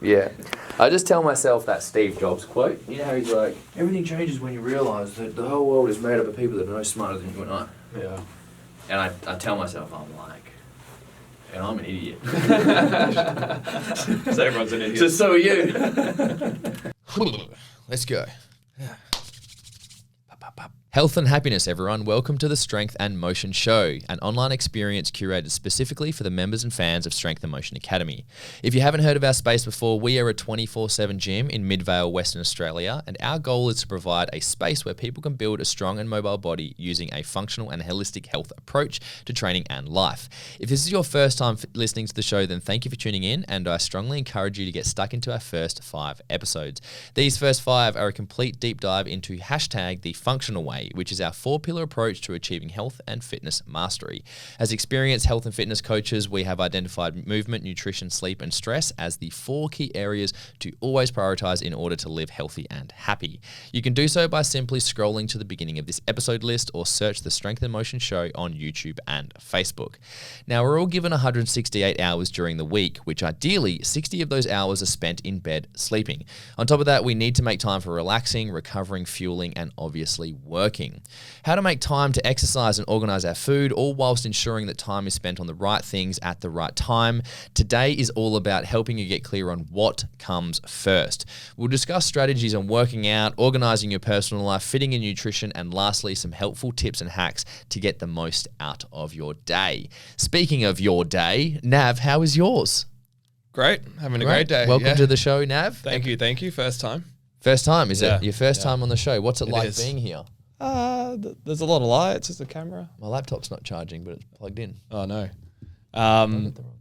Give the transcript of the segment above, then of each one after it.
Yeah. I just tell myself that Steve Jobs quote. You know how he's like, everything changes when you realise that the whole world is made up of people that are no smarter than you and I. Yeah. And I tell myself, and I'm an idiot. So everyone's an idiot. So are you. Let's go. Health and happiness, everyone. Welcome to the Strength and Motion Show, an online experience curated specifically for the members and fans of Strength and Motion Academy. If you haven't heard of our space before, we are a 24/7 gym in Midvale, Western Australia, and our goal is to provide a space where people can build a strong and mobile body using a functional and holistic health approach to training and life. If this is your first time listening to the show, then thank you for tuning in, and I strongly encourage you to get stuck into our first 5 episodes. These first 5 are a complete deep dive into #the functional way, which is our 4-pillar approach to achieving health and fitness mastery. As experienced health and fitness coaches, we have identified movement, nutrition, sleep, and stress as the 4 key areas to always prioritize in order to live healthy and happy. You can do so by simply scrolling to the beginning of this episode list or search the Strength and Motion Show on YouTube and Facebook. Now, we're all given 168 hours during the week, which ideally 60 of those hours are spent in bed sleeping. On top of that, we need to make time for relaxing, recovering, fueling, and obviously working. How to make time to exercise and organize our food, all whilst ensuring that time is spent on the right things at the right time. Today is all about helping you get clear on what comes first. We'll discuss strategies on working out, organizing your personal life, fitting in nutrition, and lastly, some helpful tips and hacks to get the most out of your day. Speaking of your day, Nav, how is yours? Great. Having a great day. Welcome to the show, Nav. Thank you. First time. First time, is Yeah. it? Your first Yeah. time on the show. What's it like is. being here? There's a lot of lights. There's a camera. My laptop's not charging, but it's plugged in. Oh, no.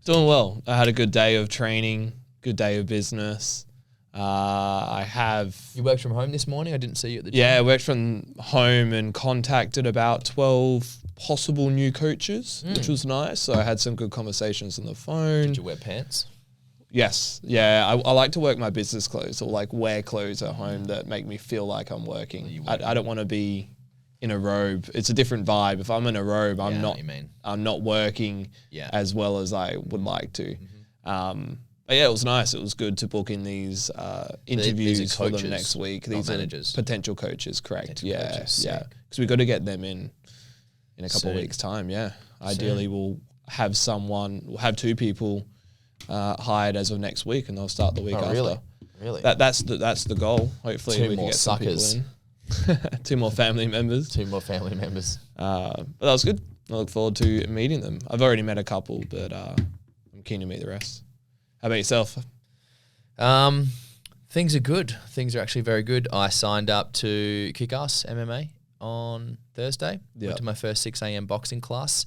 Doing well. I had a good day of training, good day of business. You worked from home this morning? I didn't see you at the gym. Yeah, I worked from home and contacted about 12 possible new coaches, which was nice. So I had some good conversations on the phone. Did you wear pants? Yes. Yeah. I like to work my business clothes or like wear clothes at home that make me feel like I'm working. I don't want to be in a robe. It's a different vibe. If I'm in a robe, I'm not working as well as I would like to. But yeah, it was nice. It was good to book in these interviews for them next week. These are managers. Potential coaches, correct. Coaches, Yeah. Because we've got to get them in a couple of weeks' time, yeah. Ideally, we'll have 2 people hired as of next week, and they'll start the week after. Really? That's the goal. Hopefully, 2 we can more get some suckers. people in. 2 more family members. 2 more family members. But that was good. I look forward to meeting them. I've already met a couple, but I'm keen to meet the rest. How about yourself? Things are good. Things are actually very good. I signed up to Kick-Ass MMA on Thursday. Went to my first 6 a.m. boxing class.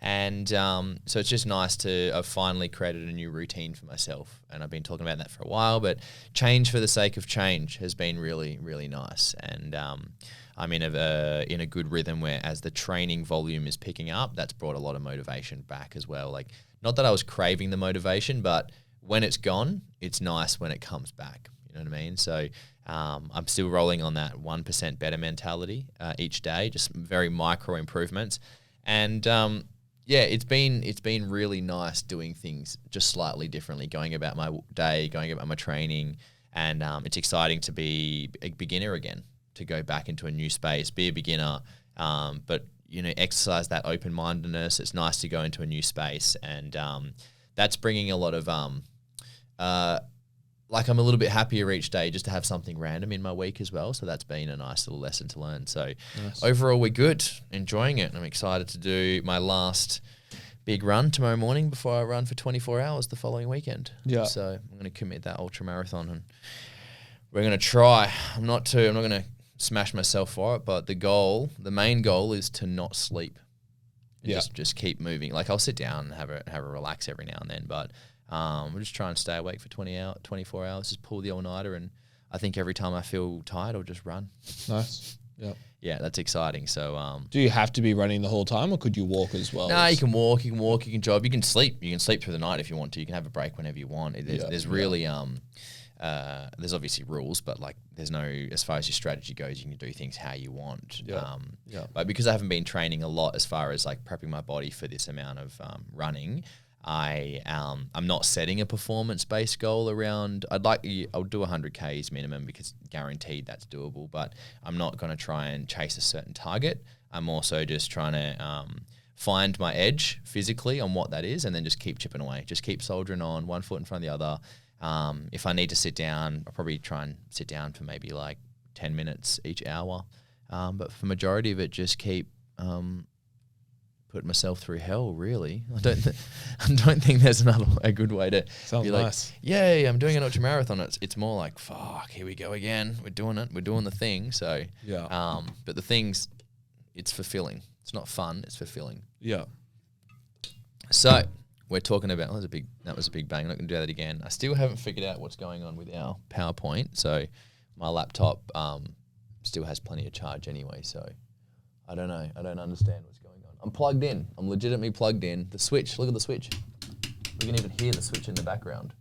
And so it's just nice to have finally created a new routine for myself. And I've been talking about that for a while, but change for the sake of change has been really, really nice. And I'm in a good rhythm where as the training volume is picking up, that's brought a lot of motivation back as well. Like, not that I was craving the motivation, but when it's gone, it's nice when it comes back. You know what I mean? So I'm still rolling on that 1% better mentality each day, just very micro improvements. And it's been really nice doing things just slightly differently, going about my day, going about my training, and it's exciting to be a beginner again, to go back into a new space, be a beginner, but exercise that open-mindedness. It's nice to go into a new space, and that's bringing a lot of I'm a little bit happier each day just to have something random in my week as well. So that's been a nice little lesson to learn. So overall, we're good, enjoying it. And I'm excited to do my last big run tomorrow morning before I run for 24 hours the following weekend. Yeah. So I'm going to commit that ultra marathon, and we're going to try. I'm not going to smash myself for it, but the main goal is to not sleep. Just keep moving. Like, I'll sit down and have a relax every now and then, but we'll just try and stay awake for 24 hours, just pull the all-nighter, and I think every time I feel tired, I'll just run. Nice. Yeah. Yeah, that's exciting. So, do you have to be running the whole time, or could you walk as well? No, you can walk, you can jog, you can sleep. You can sleep through the night if you want to. You can have a break whenever you want. There's really there's obviously rules, but like there's no, as far as your strategy goes, you can do things how you want. But because I haven't been training a lot as far as like prepping my body for this amount of running, I'm not setting a performance-based goal around. I'll do 100 Ks minimum because guaranteed that's doable. But I'm not going to try and chase a certain target. I'm also just trying to find my edge physically on what that is, and then just keep chipping away. Just keep soldiering on, one foot in front of the other. If I need to sit down, I'll probably try and sit down for maybe like 10 minutes each hour. But for majority of it, just keep putting myself through hell, really. I don't think there's a good way to Sounds be like, nice. yay, I'm doing an ultra marathon. It's more like, fuck, here we go again. We're doing it. We're doing the thing. So, Yeah. but the things, it's fulfilling. It's not fun. It's fulfilling. Yeah. So we're talking about, that was a big bang. I'm not going to do that again. I still haven't figured out what's going on with our PowerPoint. So my laptop still has plenty of charge anyway. So I don't know. I don't understand what's going on. I'm plugged in. I'm legitimately plugged in. The switch, look at the switch. We can even hear the switch in the background.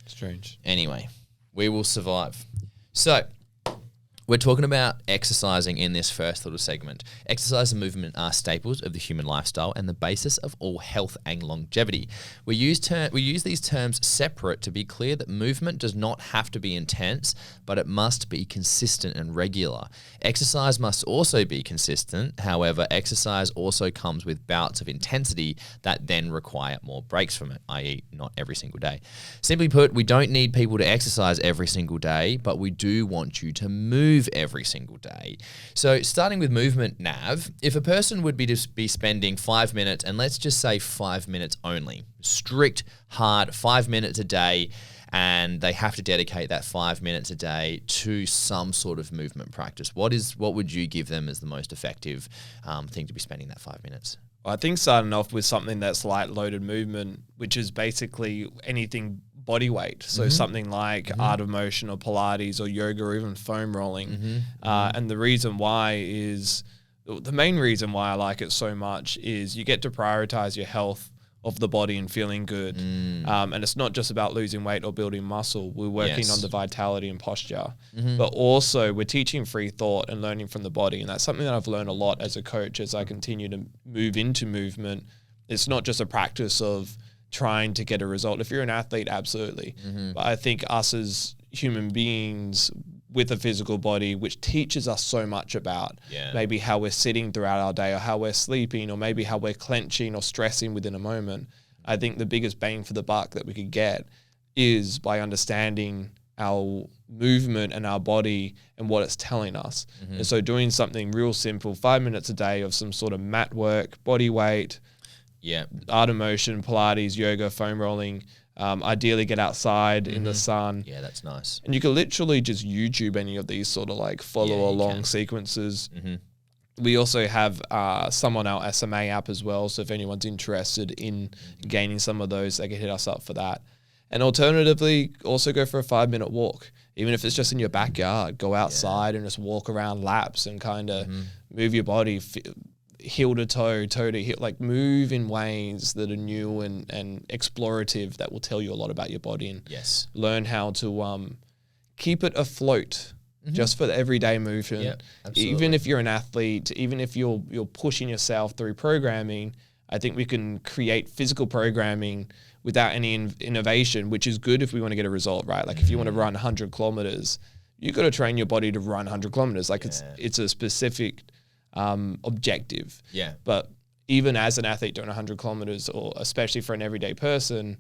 Strange. Anyway, we will survive. So we're talking about exercising in this first little segment. Exercise and movement are staples of the human lifestyle and the basis of all health and longevity. We use these terms separate to be clear that movement does not have to be intense, but it must be consistent and regular. Exercise must also be consistent. However, exercise also comes with bouts of intensity that then require more breaks from it, i.e. not every single day. Simply put, we don't need people to exercise every single day, but we do want you to move every single day. So starting with movement, Nav, if a person would be spending 5 minutes, and let's just say 5 minutes only, strict, hard 5 minutes a day, and they have to dedicate that 5 minutes a day to some sort of movement practice, what would you give them as the most effective thing to be spending that 5 minutes? I think starting off with something that's light loaded movement, which is basically anything body weight. So something like Art of Motion or Pilates or yoga or even foam rolling. And the main reason why I like it so much is you get to prioritize your health of the body and feeling good. And it's not just about losing weight or building muscle. We're working on the vitality and posture, but also we're teaching free thought and learning from the body. And that's something that I've learned a lot as a coach as I continue to move into movement. It's not just a practice of trying to get a result. If you're an athlete, absolutely. But I think us as human beings with a physical body, which teaches us so much about maybe how we're sitting throughout our day or how we're sleeping or maybe how we're clenching or stressing within a moment. I think the biggest bang for the buck that we could get is by understanding our movement and our body and what it's telling us. And so doing something real simple, 5 minutes a day of some sort of mat work, body weight, Art of Motion, Pilates, yoga, foam rolling. Ideally get outside in the sun. Yeah, that's nice. And you can literally just YouTube any of these sort of like follow along sequences. We also have some on our SMA app as well. So if anyone's interested in gaining some of those, they can hit us up for that. And alternatively, also go for a 5 minute walk. Even if it's just in your backyard, go outside and just walk around laps and kind of move your body, heel to toe, toe to heel, like move in ways that are new and explorative that will tell you a lot about your body and learn how to keep it afloat just for the everyday movement. Even if you're an athlete, even if you're pushing yourself through programming, I think we can create physical programming without any innovation, which is good if we want to get a result, right? Like if you want to run 100 kilometers, you got to train your body to run 100 kilometers. Like it's a specific objective. But even as an athlete doing 100 kilometers, or especially for an everyday person,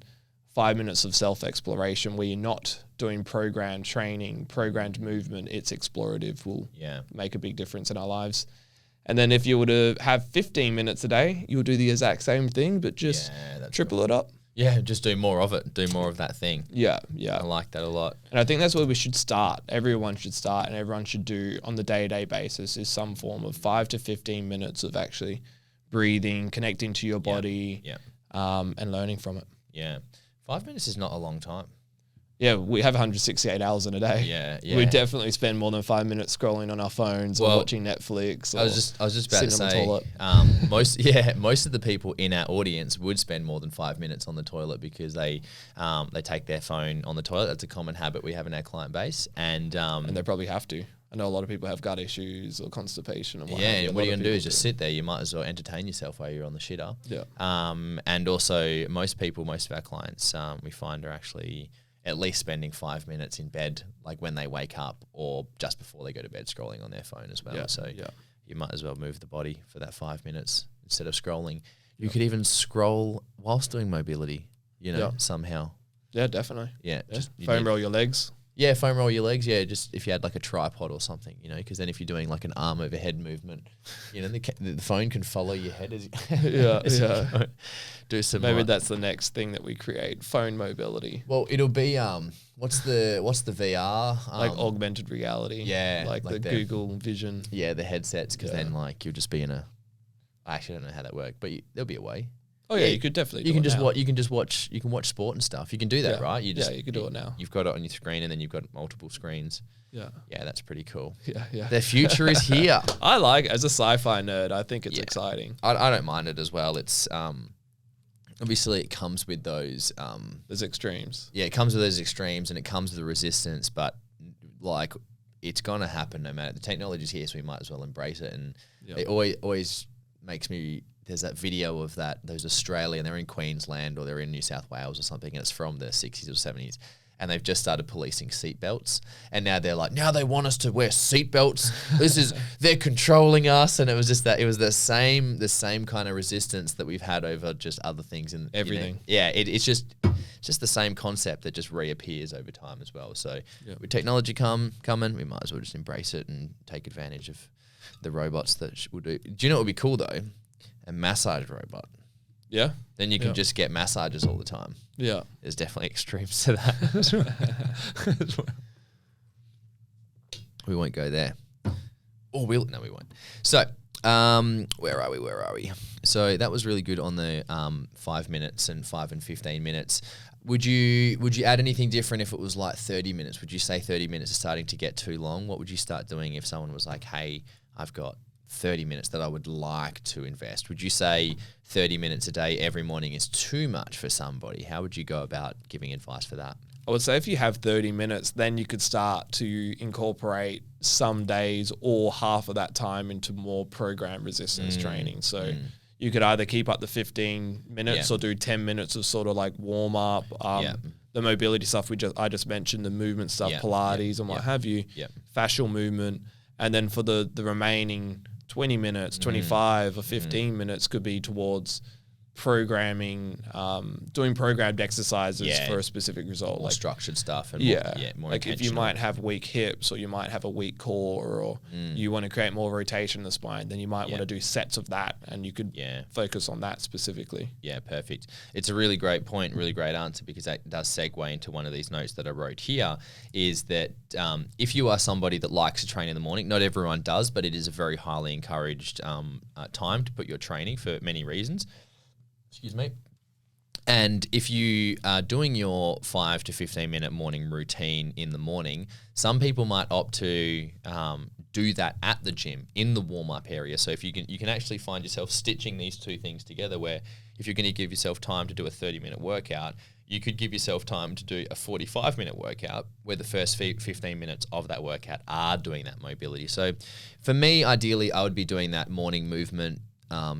5 minutes of self-exploration where you're not doing programmed training, programmed movement, it's explorative, will make a big difference in our lives. And then if you were to have 15 minutes a day, you'll do the exact same thing, but just triple it up. Yeah, just do more of it. Do more of that thing. Yeah. I like that a lot. And I think that's where we should start. Everyone should start, and everyone should do on the day-to-day basis is some form of 5 to 15 minutes of actually breathing, connecting to your body, and learning from it. Yeah. 5 minutes is not a long time. Yeah, we have 168 hours in a day. We definitely spend more than 5 minutes scrolling on our phones or watching Netflix. I was just about to say, most of the people in our audience would spend more than 5 minutes on the toilet because they take their phone on the toilet. That's a common habit we have in our client base, and they probably have to. I know a lot of people have gut issues or constipation and what Yeah, have you. and A what lot you're of going to do is people just sit there. You might as well entertain yourself while you're on the shitter. Yeah. And also, most of our clients, we find are actually at least spending 5 minutes in bed, like when they wake up or just before they go to bed, scrolling on their phone as well. Yeah, So yeah. you might as well move the body for that 5 minutes instead of scrolling. You could even scroll whilst doing mobility, Yeah. somehow. Yeah, definitely. Yeah. Yeah. Just, you Foam need- roll your legs. Yeah, foam roll your legs. Yeah, just if you had like a tripod or something, because then if you're doing like an arm overhead movement, the phone can follow your head as you, Yeah, as you yeah. go. Do some. Maybe like- that's the next thing that we create, phone mobility. Well, it'll be what's the VR? Like augmented reality. yeah, Like like the the- Google Vision. Yeah, the headsets, because then Yeah. like you'll just be in a. I actually don't know how that works, but there'll be a way. Oh yeah, Yeah, you could definitely You do can it just now. watch. You can just watch. You can watch sport and stuff. You can do that, Yeah. right? Yeah, you can do it now. You've got it on your screen, and then you've got multiple screens. Yeah. Yeah, that's pretty cool. Yeah, yeah. The future is here. I like as a sci-fi nerd, I think it's Yeah. exciting. I don't mind it as well. It's obviously it comes with those There's extremes. it comes with those extremes and it comes with the resistance, but like it's gonna happen no matter. The technology's here, so we might as well embrace it. And Yeah. it always makes me. There's that video of those Australian. They're in Queensland or they're in New South Wales or something, and it's from the 60s or 70s. And they've just started policing seatbelts, and now they're like, now they want us to wear seatbelts. They're controlling us, and it was the same kind of resistance that we've had over just other things in Everything. Yeah, it's just the same concept that just reappears over time as well. So Yeah. with technology coming, we might as well just embrace it and take advantage of the robots that will do. Do you know what would be cool though? A massage robot. Yeah. Then you can Yeah. just get massages all the time. Yeah. There's definitely extremes to that. We won't go there. Or no, we won't. So, where are we? So that was really good on the 5 minutes and 5 and 15 minutes. Would you add anything different if it was like 30 minutes? Would you say 30 minutes is starting to get too long? What would you start doing if someone was like, hey, I've got 30 minutes that I would like to invest? Would you say 30 minutes a day every morning is too much for somebody? How would you go about giving advice for that? I would say if you have 30 minutes, then you could start to incorporate some days or half of that time into more program resistance training. So you could either keep up the 15 minutes Yeah. or do 10 minutes of sort of like warm up, Yeah. the mobility stuff I just mentioned, the movement stuff, Yeah. Pilates and what Yeah. have you, Yeah. fascial movement. And then for the remaining 20 minutes, 25 or 15 minutes could be towards programming, doing programmed exercises Yeah. for a specific result. More Like, structured stuff and yeah, more like if you intentional. might have weak hips or you might have a weak core or you want to create more rotation in the spine, then you might want to do sets of that and you could Yeah. focus on that specifically. Yeah, perfect. It's a really great point, really great answer, because that does segue into one of these notes that I wrote here, is that if you are somebody that likes to train in the morning, not everyone does, but it is a very highly encouraged time to put your training for many reasons. Excuse me. And if you are doing your 5 to 15 minute morning routine in the morning, some people might opt to do that at the gym in the warm up area. So if you can actually find yourself stitching these two things together, where if you're going to give yourself time to do a 30-minute workout, you could give yourself time to do a 45-minute workout where the first 15 minutes of that workout are doing that mobility. So for me, ideally, I would be doing that morning movement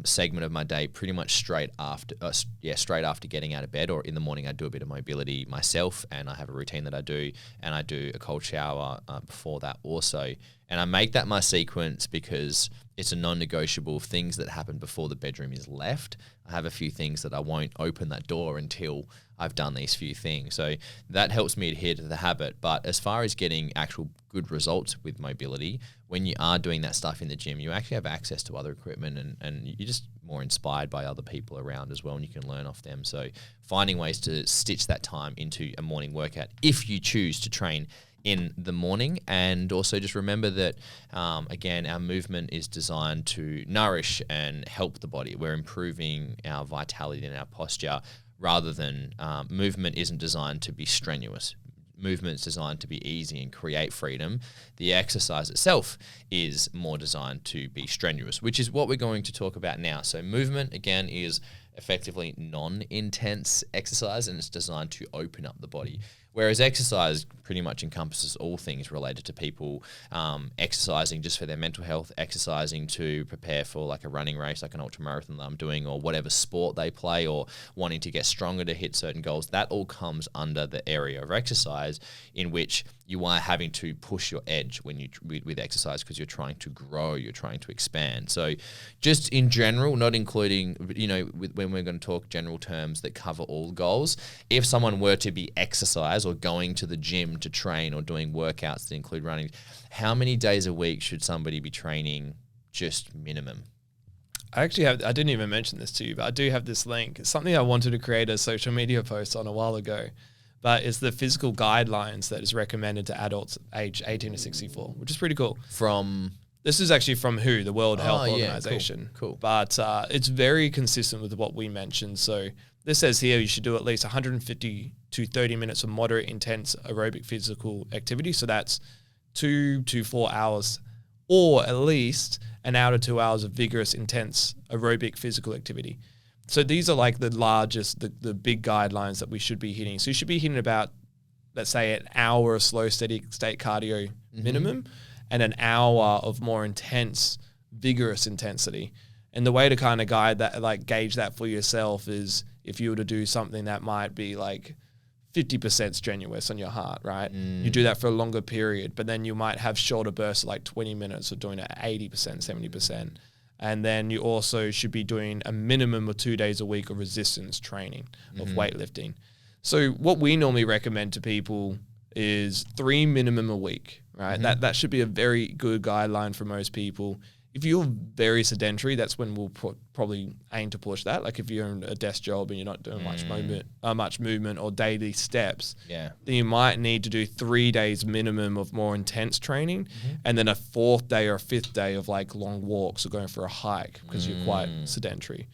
segment of my day pretty much straight after getting out of bed, or in the morning I do a bit of mobility myself, and I have a routine that I do, and I do a cold shower before that also. And I make that my sequence because it's a non-negotiable of things that happen before the bedroom is left. I have a few things that I won't open that door until I've done these few things. So that helps me adhere to the habit. But as far as getting actual good results with mobility, when you are doing that stuff in the gym, you actually have access to other equipment, and you're just more inspired by other people around as well, and you can learn off them. So finding ways to stitch that time into a morning workout if you choose to train in the morning. And also just remember that, again, our movement is designed to nourish and help the body. We're improving our vitality and our posture, rather than movement isn't designed to be strenuous. Movement's designed to be easy and create freedom. The exercise itself is more designed to be strenuous, which is what we're going to talk about now. So movement, again, is effectively non-intense exercise, and it's designed to open up the body. Whereas exercise pretty much encompasses all things related to people exercising just for their mental health, exercising to prepare for like a running race, like an ultramarathon that I'm doing, or whatever sport they play, or wanting to get stronger to hit certain goals. That all comes under the area of exercise, in which you are having to push your edge when you with exercise, because you're trying to grow, you're trying to expand. So just in general, not including, when we're going to talk general terms that cover all goals, if someone were to be exercise or going to the gym to train or doing workouts that include running, how many days a week should somebody be training just minimum? I didn't even mention this to you, but I do have this link. It's something I wanted to create a social media post on a while ago, but it's the physical guidelines that is recommended to adults aged 18 to 64, which is pretty cool. This is actually from WHO, the World Health Organization. Cool. But it's very consistent with what we mentioned. So this says here you should do at least 150 to 30 minutes of moderate intense aerobic physical activity. So that's 2 to 4 hours, or at least an hour to 2 hours of vigorous, intense aerobic physical activity. So these are like the largest, the big guidelines that we should be hitting. So you should be hitting about, let's say, an hour of slow, steady state cardio minimum, and an hour of more intense, vigorous intensity. And the way to kind of gauge that for yourself is if you were to do something that might be like 50% strenuous on your heart, right? You do that for a longer period, but then you might have shorter bursts of like 20 minutes of doing it at 80%, 70%. And then you also should be doing a minimum of 2 days a week of resistance training, of weightlifting. So what we normally recommend to people is 3 minimum a week, right? That should be a very good guideline for most people. If you're very sedentary, that's when we'll probably aim to push that. Like if you're in a desk job and you're not doing much movement or daily steps, then you might need to do 3 days minimum of more intense training, and then a 4th day or a 5th day of like long walks or going for a hike, because you're quite sedentary.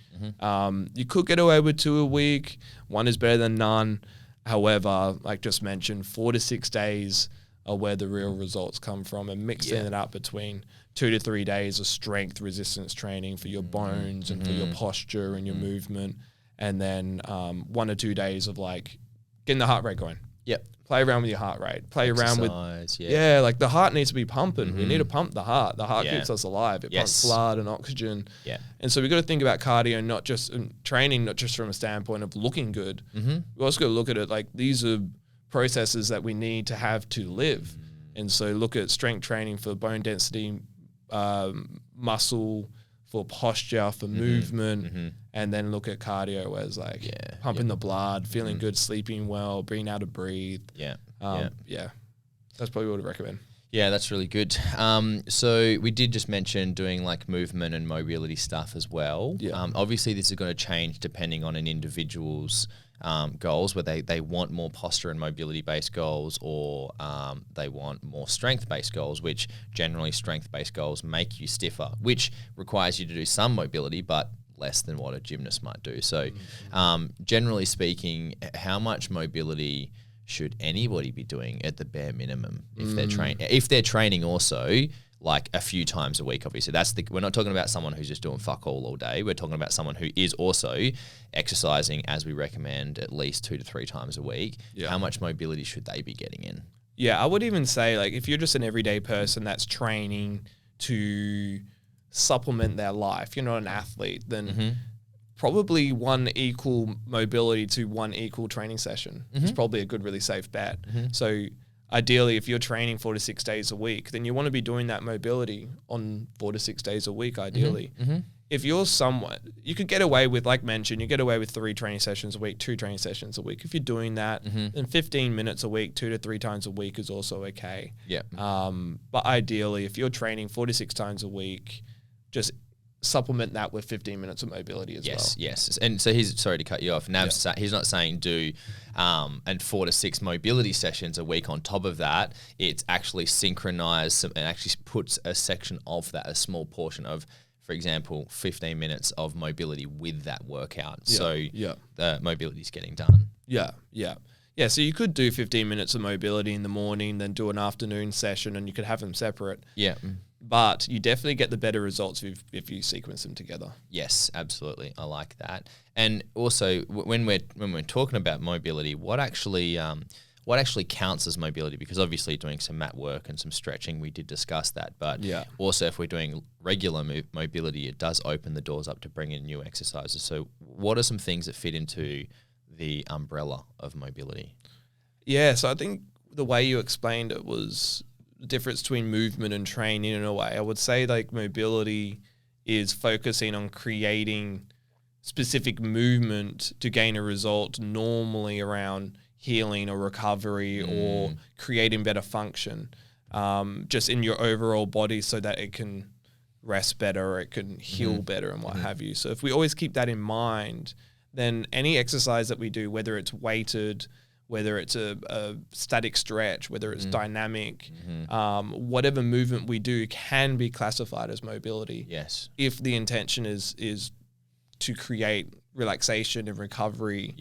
You could get away with 2 a week. 1 is better than none. However, like just mentioned, 4 to 6 days are where the real results come from, and mixing it up between 2 to 3 days of strength resistance training for your bones and for your posture and your movement, and then 1 or 2 days of like getting the heart rate going. Play around with your heart rate. Play around with like the heart needs to be pumping. We need to pump the heart. The heart keeps us alive. It pumps blood and oxygen. And so we've got to think about cardio, not just training, not just from a standpoint of looking good. We've also got to look at it like these are processes that we need to have to live. And so look at strength training for bone density, muscle, for posture, for movement, and then look at cardio as like pumping the blood, feeling good, sleeping well, being able to breathe. That's probably what I'd recommend. Yeah, that's really good. So we did just mention doing like movement and mobility stuff as well. Obviously this is going to change depending on an individual's goals, where they want more posture and mobility based goals, or they want more strength based goals, which generally strength based goals make you stiffer, which requires you to do some mobility but less than what a gymnast might do. So generally speaking, how much mobility should anybody be doing at the bare minimum if they're training also like a few times a week? Obviously we're not talking about someone who's just doing fuck all day. We're talking about someone who is also exercising, as we recommend, at least 2 to 3 times a week. How much mobility should they be getting in? I would even say, like, if you're just an everyday person that's training to supplement their life, you're not an athlete, then probably 1 equal mobility to 1 equal training session is probably a good, really safe bet. So ideally, if you're training 4 to 6 days a week, then you want to be doing that mobility on 4 to 6 days a week, ideally. If you're someone, you could get away with, like mentioned, you get away with 3 training sessions a week, 2 training sessions a week. If you're doing that, then 15 minutes a week, 2 to 3 times a week is also okay. But ideally, if you're training 4 to 6 times a week, just supplement that with 15 minutes of mobility as well. Yes. And so sorry to cut you off. He's not saying do and 4 to 6 mobility sessions a week on top of that. It's actually synchronized and actually puts a section of that, a small portion of, for example, 15 minutes of mobility with that workout. The mobility is getting done. So you could do 15 minutes of mobility in the morning, then do an afternoon session, and you could have them separate. But you definitely get the better results if you sequence them together. Yes, absolutely. I like that. And also, when we're talking about mobility, what actually what actually counts as mobility? Because obviously doing some mat work and some stretching, we did discuss that. But also if we're doing regular mobility, it does open the doors up to bring in new exercises. So what are some things that fit into the umbrella of mobility? Yeah, so I think the way you explained it was the difference between movement and training in a way. I would say like mobility is focusing on creating specific movement to gain a result, normally around healing or recovery or creating better function, just in your overall body so that it can rest better or it can heal better and what have you. So if we always keep that in mind, then any exercise that we do, whether it's weighted, whether it's a static stretch, whether it's dynamic, whatever movement we do can be classified as mobility. Yes. If the intention is to create relaxation and recovery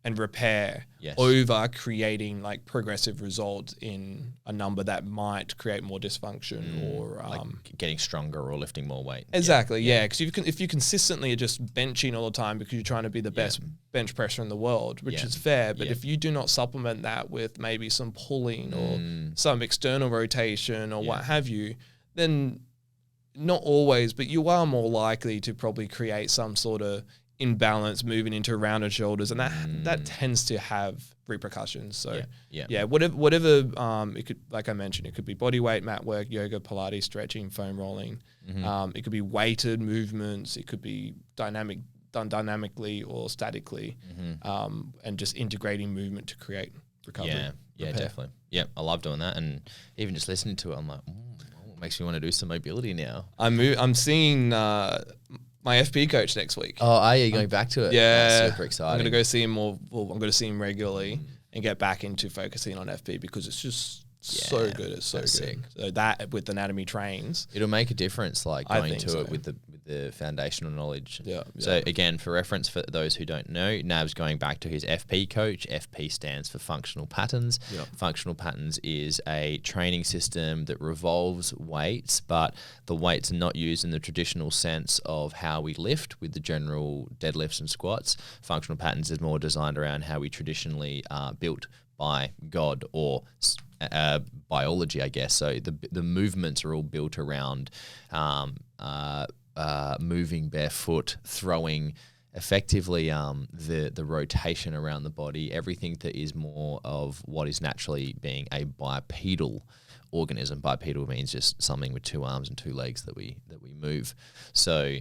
and repair over creating like progressive results in a number that might create more dysfunction or like getting stronger or lifting more weight. Exactly, yeah. Because if you consistently are just benching all the time because you're trying to be the best bench presser in the world, which is fair, but if you do not supplement that with maybe some pulling or some external rotation or what have you, then not always, but you are more likely to probably create some sort of imbalance moving into rounded shoulders, and that tends to have repercussions. So whatever it could, like I mentioned, it could be body weight, mat work, yoga, Pilates, stretching, foam rolling. It could be weighted movements. It could be done dynamically or statically, and just integrating movement to create recovery. Yeah, definitely. Yeah, I love doing that, and even just listening to it, I'm like, it makes me want to do some mobility now. I'm seeing my FP coach next week. Oh, are you going back to it? Yeah. That's super exciting. I'm going to go see him more. Well, I'm going to see him regularly and get back into focusing on FP because it's just so good. It's so good. Sick. So that with anatomy trains, it'll make a difference, like going to so. it with the foundational knowledge. Yeah. So again, for reference, for those who don't know, Nav's going back to his FP coach. FP stands for Functional Patterns. Yeah. Functional Patterns is a training system that revolves weights, but the weights are not used in the traditional sense of how we lift with the general deadlifts and squats. Functional Patterns is more designed around how we traditionally are built by God or biology, I guess. So the movements are all built around moving barefoot, throwing, effectively the rotation around the body, everything that is more of what is naturally being a bipedal organism. Bipedal means just something with two arms and two legs that we move. So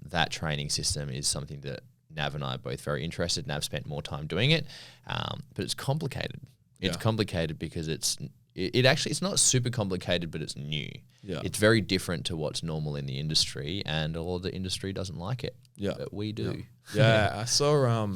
that training system is something that Nav and I are both very interested in. Nav spent more time doing it, but it's complicated. It's complicated because it's not super complicated, but it's new. Yeah. It's very different to what's normal in the industry, and a lot of the industry doesn't like it. Yeah. But we do. Yeah. I saw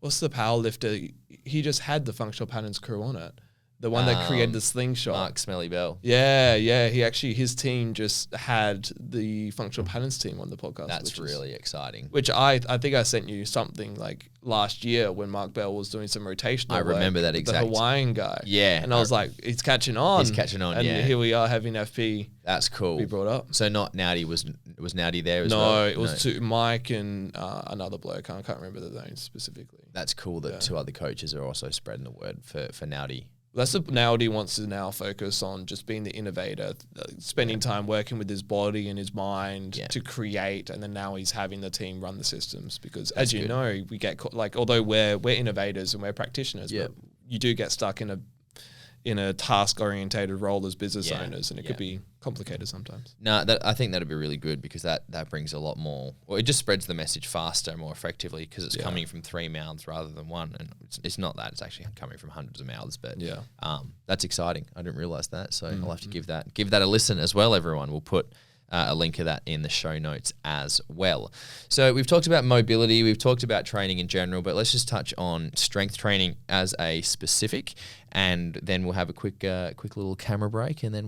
what's the powerlifter? He just had the Functional Patterns crew on it. The one that created the slingshot. Mark Smelly Bell. Yeah. His team just had the Functional Patterns team on the podcast. That's really exciting. Which I think I sent you something like last year when Mark Bell was doing some rotational I remember work, that exact. the Hawaiian guy. Yeah. And I was like, he's catching on. And here we are having FP. That's cool. Be brought up. So not Nowdy was Nowdy there as well? No, it was Mike and another bloke. I can't remember the names specifically. That's cool that two other coaches are also spreading the word for Nowdy. That's what Nowdy wants to now focus on, just being the innovator, spending time working with his body and his mind to create, and then now he's having the team run the systems because, as you know, we get although we're innovators and we're practitioners, but you do get stuck in a task-orientated role as business owners, and it could be complicated sometimes. No, I think that'd be really good because that brings a lot more. Well, it just spreads the message faster and more effectively because it's coming from 3 mouths rather than one, and it's not that, it's actually coming from hundreds of mouths. But that's exciting. I didn't realize that, so I'll have to give that a listen as well. Everyone, we'll put a link of that in the show notes as well. So we've talked about mobility, we've talked about training in general, but let's just touch on strength training as a specific, and then we'll have a quick little camera break, and then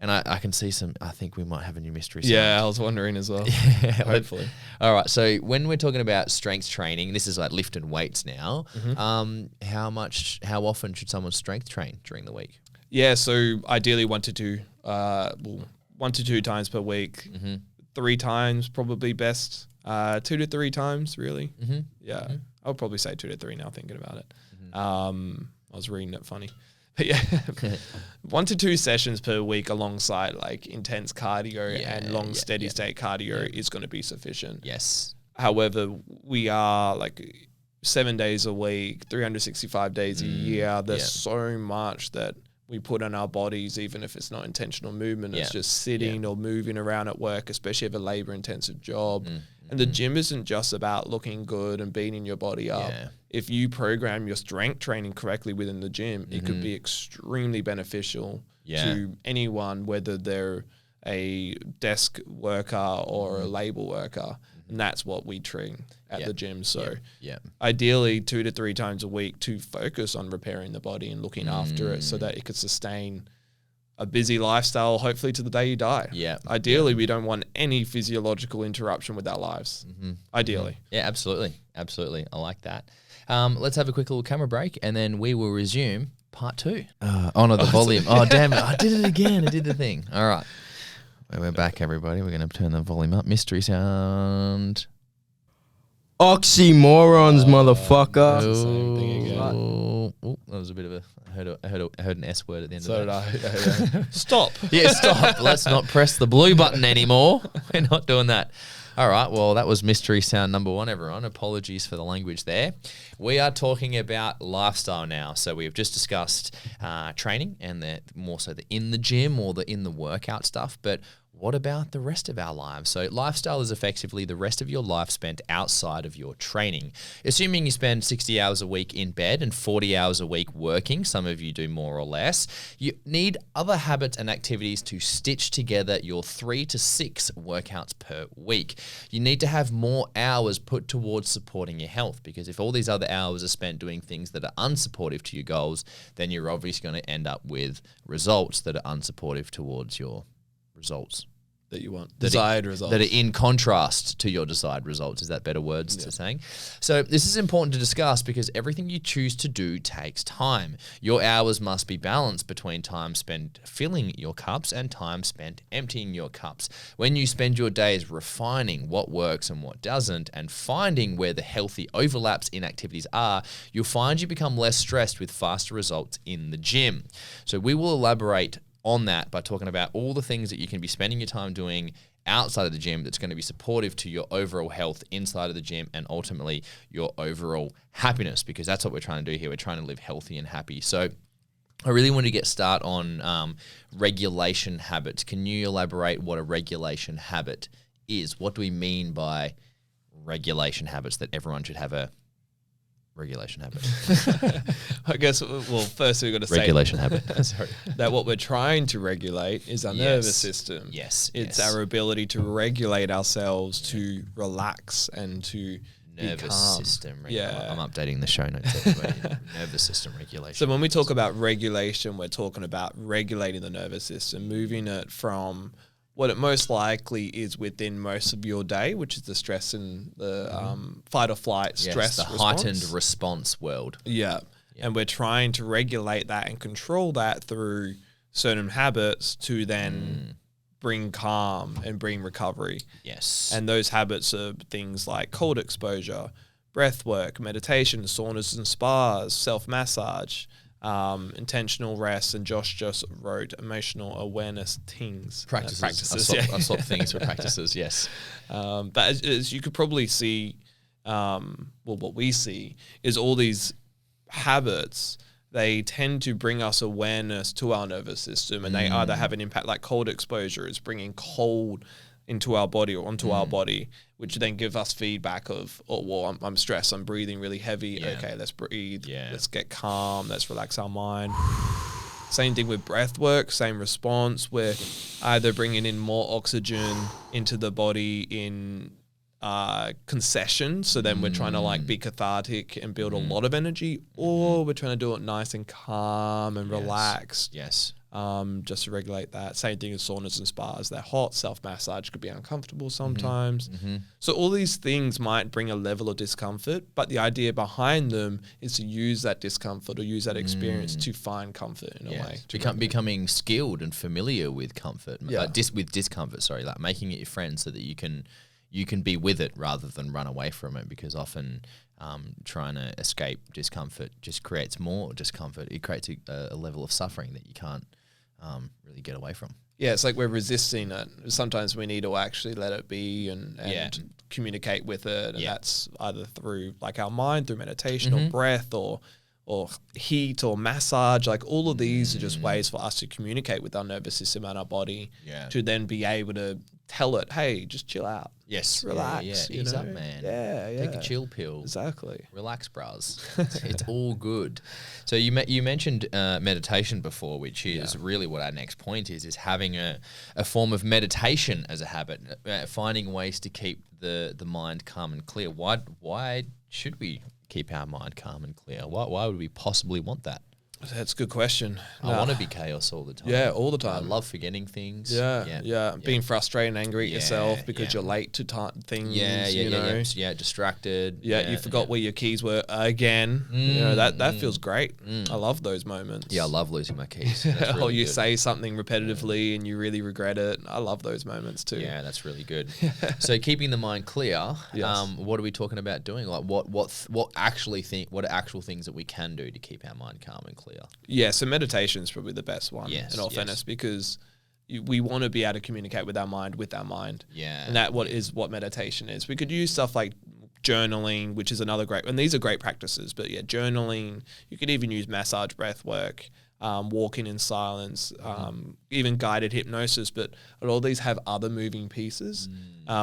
I can see I think we might have a new mystery sound. Yeah, I was wondering as well. Hopefully. All right, so when we're talking about strength training, this is like lifting weights now, how often should someone strength train during the week? Yeah, so ideally 1 to 2 times per week. 3 times probably best. 2 to 3 times really. Yeah, I would probably say 2 to 3 now thinking about it. I was reading it funny. But yeah, 1 to 2 sessions per week alongside like intense cardio and long steady state cardio is going to be sufficient. Yes. However, we are like 7 days a week, 365 days a year. There's so much that we put on our bodies, even if it's not intentional movement. It's just sitting or moving around at work, especially if a labor intensive job. And the gym isn't just about looking good and beating your body up. If you program your strength training correctly within the gym, it could be extremely beneficial to anyone, whether they're a desk worker or a labor worker. And that's what we train at the gym. So ideally 2 to 3 times a week to focus on repairing the body and looking after it so that it could sustain a busy lifestyle, hopefully to the day you die. Ideally, we don't want any physiological interruption with our lives. Ideally. Yeah, absolutely. Absolutely. I like that. Let's have a quick little camera break and then we will resume part 2. The volume. Oh, damn it. I did it again. I did the thing. All right. We're back, everybody. We're going to turn the volume up. Mystery sound. Oxymorons, motherfucker. Same thing again. Oh, that was a bit of a. I heard an S word at the end So of that. did I. Stop. Yeah, stop. Let's not press the blue button anymore. We're not doing that. All right. Well, that was mystery sound number 1, everyone. Apologies for the language there. We are talking about lifestyle now. So we've just discussed training and more so the in the gym or the in the workout stuff. But what about the rest of our lives? So lifestyle is effectively the rest of your life spent outside of your training. Assuming you spend 60 hours a week in bed and 40 hours a week working, some of you do more or less, you need other habits and activities to stitch together your 3 to 6 workouts per week. You need to have more hours put towards supporting your health, because if all these other hours are spent doing things that are unsupportive to your goals, then you're obviously going to end up with results that are unsupportive towards your results that you want. Desired results. That are in contrast to your desired results. Is that better words to saying? So this is important to discuss because everything you choose to do takes time. Your hours must be balanced between time spent filling your cups and time spent emptying your cups. When you spend your days refining what works and what doesn't and finding where the healthy overlaps in activities are, you'll find you become less stressed with faster results in the gym. So we will elaborate on that by talking about all the things that you can be spending your time doing outside of the gym that's going to be supportive to your overall health inside of the gym and ultimately your overall happiness, because that's what we're trying to do here. We're trying to live healthy and happy. So I really want to get started on regulation habits. Can you elaborate what a regulation habit is? What do we mean by regulation habits, that everyone should have a regulation habit? I guess, well, first we've got to regulation habit. Sorry. That what we're trying to regulate is our nervous system. It's our ability to regulate ourselves, to relax and to nervous system. Yeah. I'm updating the show notes. Nervous system regulation. So when we talk about regulation, we're talking about regulating the nervous system, moving it from what it most likely is within most of your day, which is the stress and the fight or flight stress the response. heightened response world. Yeah. And we're trying to regulate that and control that through certain habits to then bring calm and bring recovery. Yes. And those habits are things like cold exposure, breath work, meditation, saunas and spas, self-massage, intentional rest, and Josh just wrote emotional awareness things. Practices. I swap things for practices, yes. But as you could probably see, what we see is all these habits, they tend to bring us awareness to our nervous system, and they either have an impact, like cold exposure is bringing cold into our body or onto our body, which then give us feedback of, oh, well, I'm stressed, I'm breathing really heavy. Yeah. Okay, let's breathe. Yeah. Let's get calm. Let's relax our mind. Same thing with breath work, same response. We're either bringing in more oxygen into the body in concession, so then we're trying to like be cathartic and build a lot of energy, or we're trying to do it nice and calm and relaxed. Yes. Just to regulate that. Same thing as saunas and spas. They're hot. Self-massage could be uncomfortable sometimes. So all these things might bring a level of discomfort, but the idea behind them is to use that discomfort or use that experience to find comfort in a way. Becoming skilled and familiar with comfort, with discomfort, like making it your friend so that you can be with it rather than run away from it, because often trying to escape discomfort just creates more discomfort. It creates a level of suffering that you can't really get away from. Yeah, it's like we're resisting it. Sometimes we need to actually let it be and communicate with it. And that's either through like our mind, through meditation or breath or heat or massage. Like all of these are just ways for us to communicate with our nervous system and our body to then be able to tell it, hey, just chill out. Yes. Relax. Yeah. Ease up, man. Yeah. Take a chill pill. Exactly. Relax, bros. It's all good. So you mentioned meditation before, which is really what our next point is having a form of meditation as a habit, finding ways to keep the mind calm and clear. Why should we keep our mind calm and clear? Why would we possibly want that? That's a good question. I want to be chaos all the time. Yeah, all the time. I love forgetting things. Yeah. Being frustrated and angry at yourself because you're late to things. Distracted. You forgot where your keys were again. That feels great. I love those moments. Yeah, I love losing my keys. That's really or you good. say something repetitively and you really regret it. I love those moments too. Yeah, that's really good. So keeping the mind clear. What are we talking about doing? Like what actual things that we can do to keep our mind calm and clear? Yeah, so meditation is probably the best one in all fairness because we want to be able to communicate with our mind. Yeah. And what meditation is. We could use stuff like journaling, which is another great, and these are great practices, but journaling, you could even use massage, breath work, walking in silence, even guided hypnosis, but all these have other moving pieces,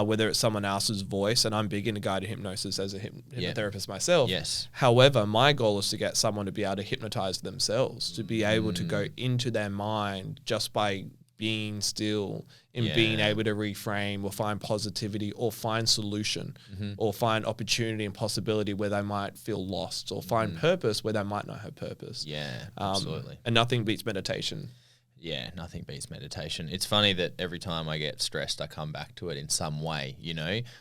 whether it's someone else's voice, and I'm big into guided hypnosis as a hypnotherapist myself. Yes. However, my goal is to get someone to be able to hypnotize themselves, to be able to go into their mind just by being still and being able to reframe or find positivity or find solution or find opportunity and possibility where they might feel lost or find purpose where they might not have purpose. Yeah, absolutely. And nothing beats meditation. Yeah, nothing beats meditation. It's funny that every time I get stressed, I come back to it in some way,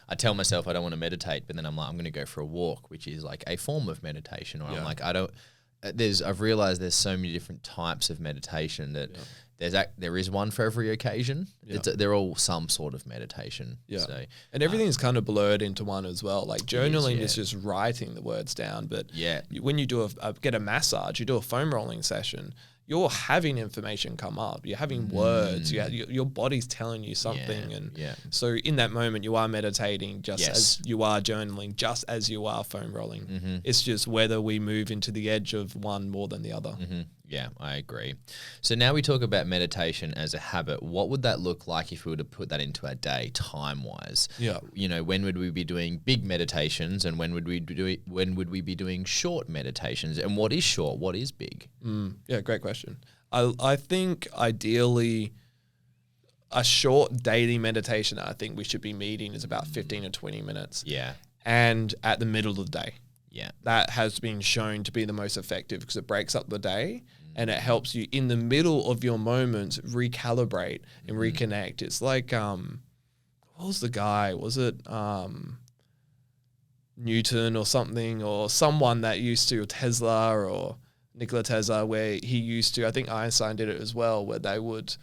I tell myself I don't want to meditate, but then I'm like, I'm going to go for a walk, which is like a form of meditation. Or I'm like, I've realized there's so many different types of meditation that there is one for every occasion. They're all some sort of meditation. Yeah. So, and everything's kind of blurred into one as well. Like journaling is just writing the words down. But when you do get a massage, you do a foam rolling session, you're having information come up. You're having words. Your body's telling you something. So in that moment, you are meditating just as you are journaling, just as you are foam rolling. It's just whether we move into the edge of one more than the other. Yeah, I agree. So now we talk about meditation as a habit. What would that look like if we were to put that into our day, time-wise? Yeah. When would we be doing big meditations, and when would we be doing short meditations? And what is short? What is big? Yeah, great question. I think ideally a short daily meditation that I think we should be meeting is about 15 to 20 minutes. Yeah. And at the middle of the day. Yeah. That has been shown to be the most effective because it breaks up the day and it helps you in the middle of your moments recalibrate and reconnect. It's like, what was the guy? Was it Newton or something, or someone that used to, Tesla or Nikola Tesla, where he used to, I think Einstein did it as well, where they would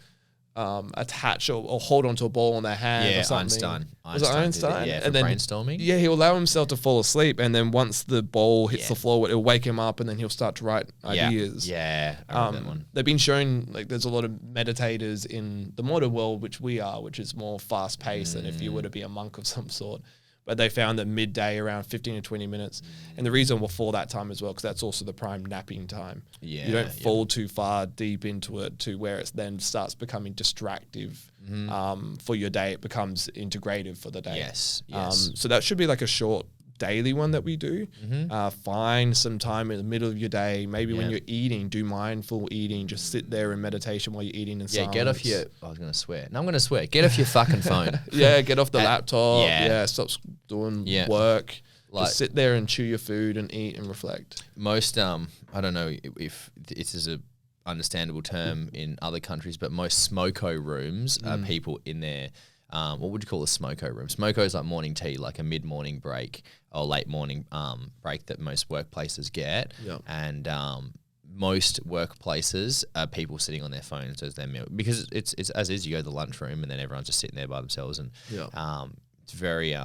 attach or hold onto a ball in their hand or something. Was it Einstein? And then brainstorming? Yeah, he'll allow himself to fall asleep, and then once the ball hits the floor, it'll wake him up, and then he'll start to write ideas. Yeah, I remember that one. They've been shown, like, there's a lot of meditators in the modern world, which we are, which is more fast-paced than if you were to be a monk of some sort. But they found that midday, around 15 to 20 minutes. And the reason for that time as well, because that's also the prime napping time. Yeah, you don't fall too far deep into it to where it then starts becoming distractive for your day. It becomes integrative for the day. Yes. So that should be like a short daily one that we do. Find some time in the middle of your day, maybe when you're eating, do mindful eating, just sit there in meditation while you're eating in silence. Get off your, I was going to swear. No, I'm going to swear. Get off your fucking phone. Get off the laptop. Stop doing work. Like, just sit there and chew your food and eat and reflect. Most, I don't know if this is a understandable term in other countries, but most smoko rooms are people in their, what would you call a smoko room? Smoko is like morning tea, like a mid-morning break or late morning break that most workplaces get. Yep. And most workplaces are people sitting on their phones as their meal, because it's as is, you go to the lunchroom and then everyone's just sitting there by themselves, and it's very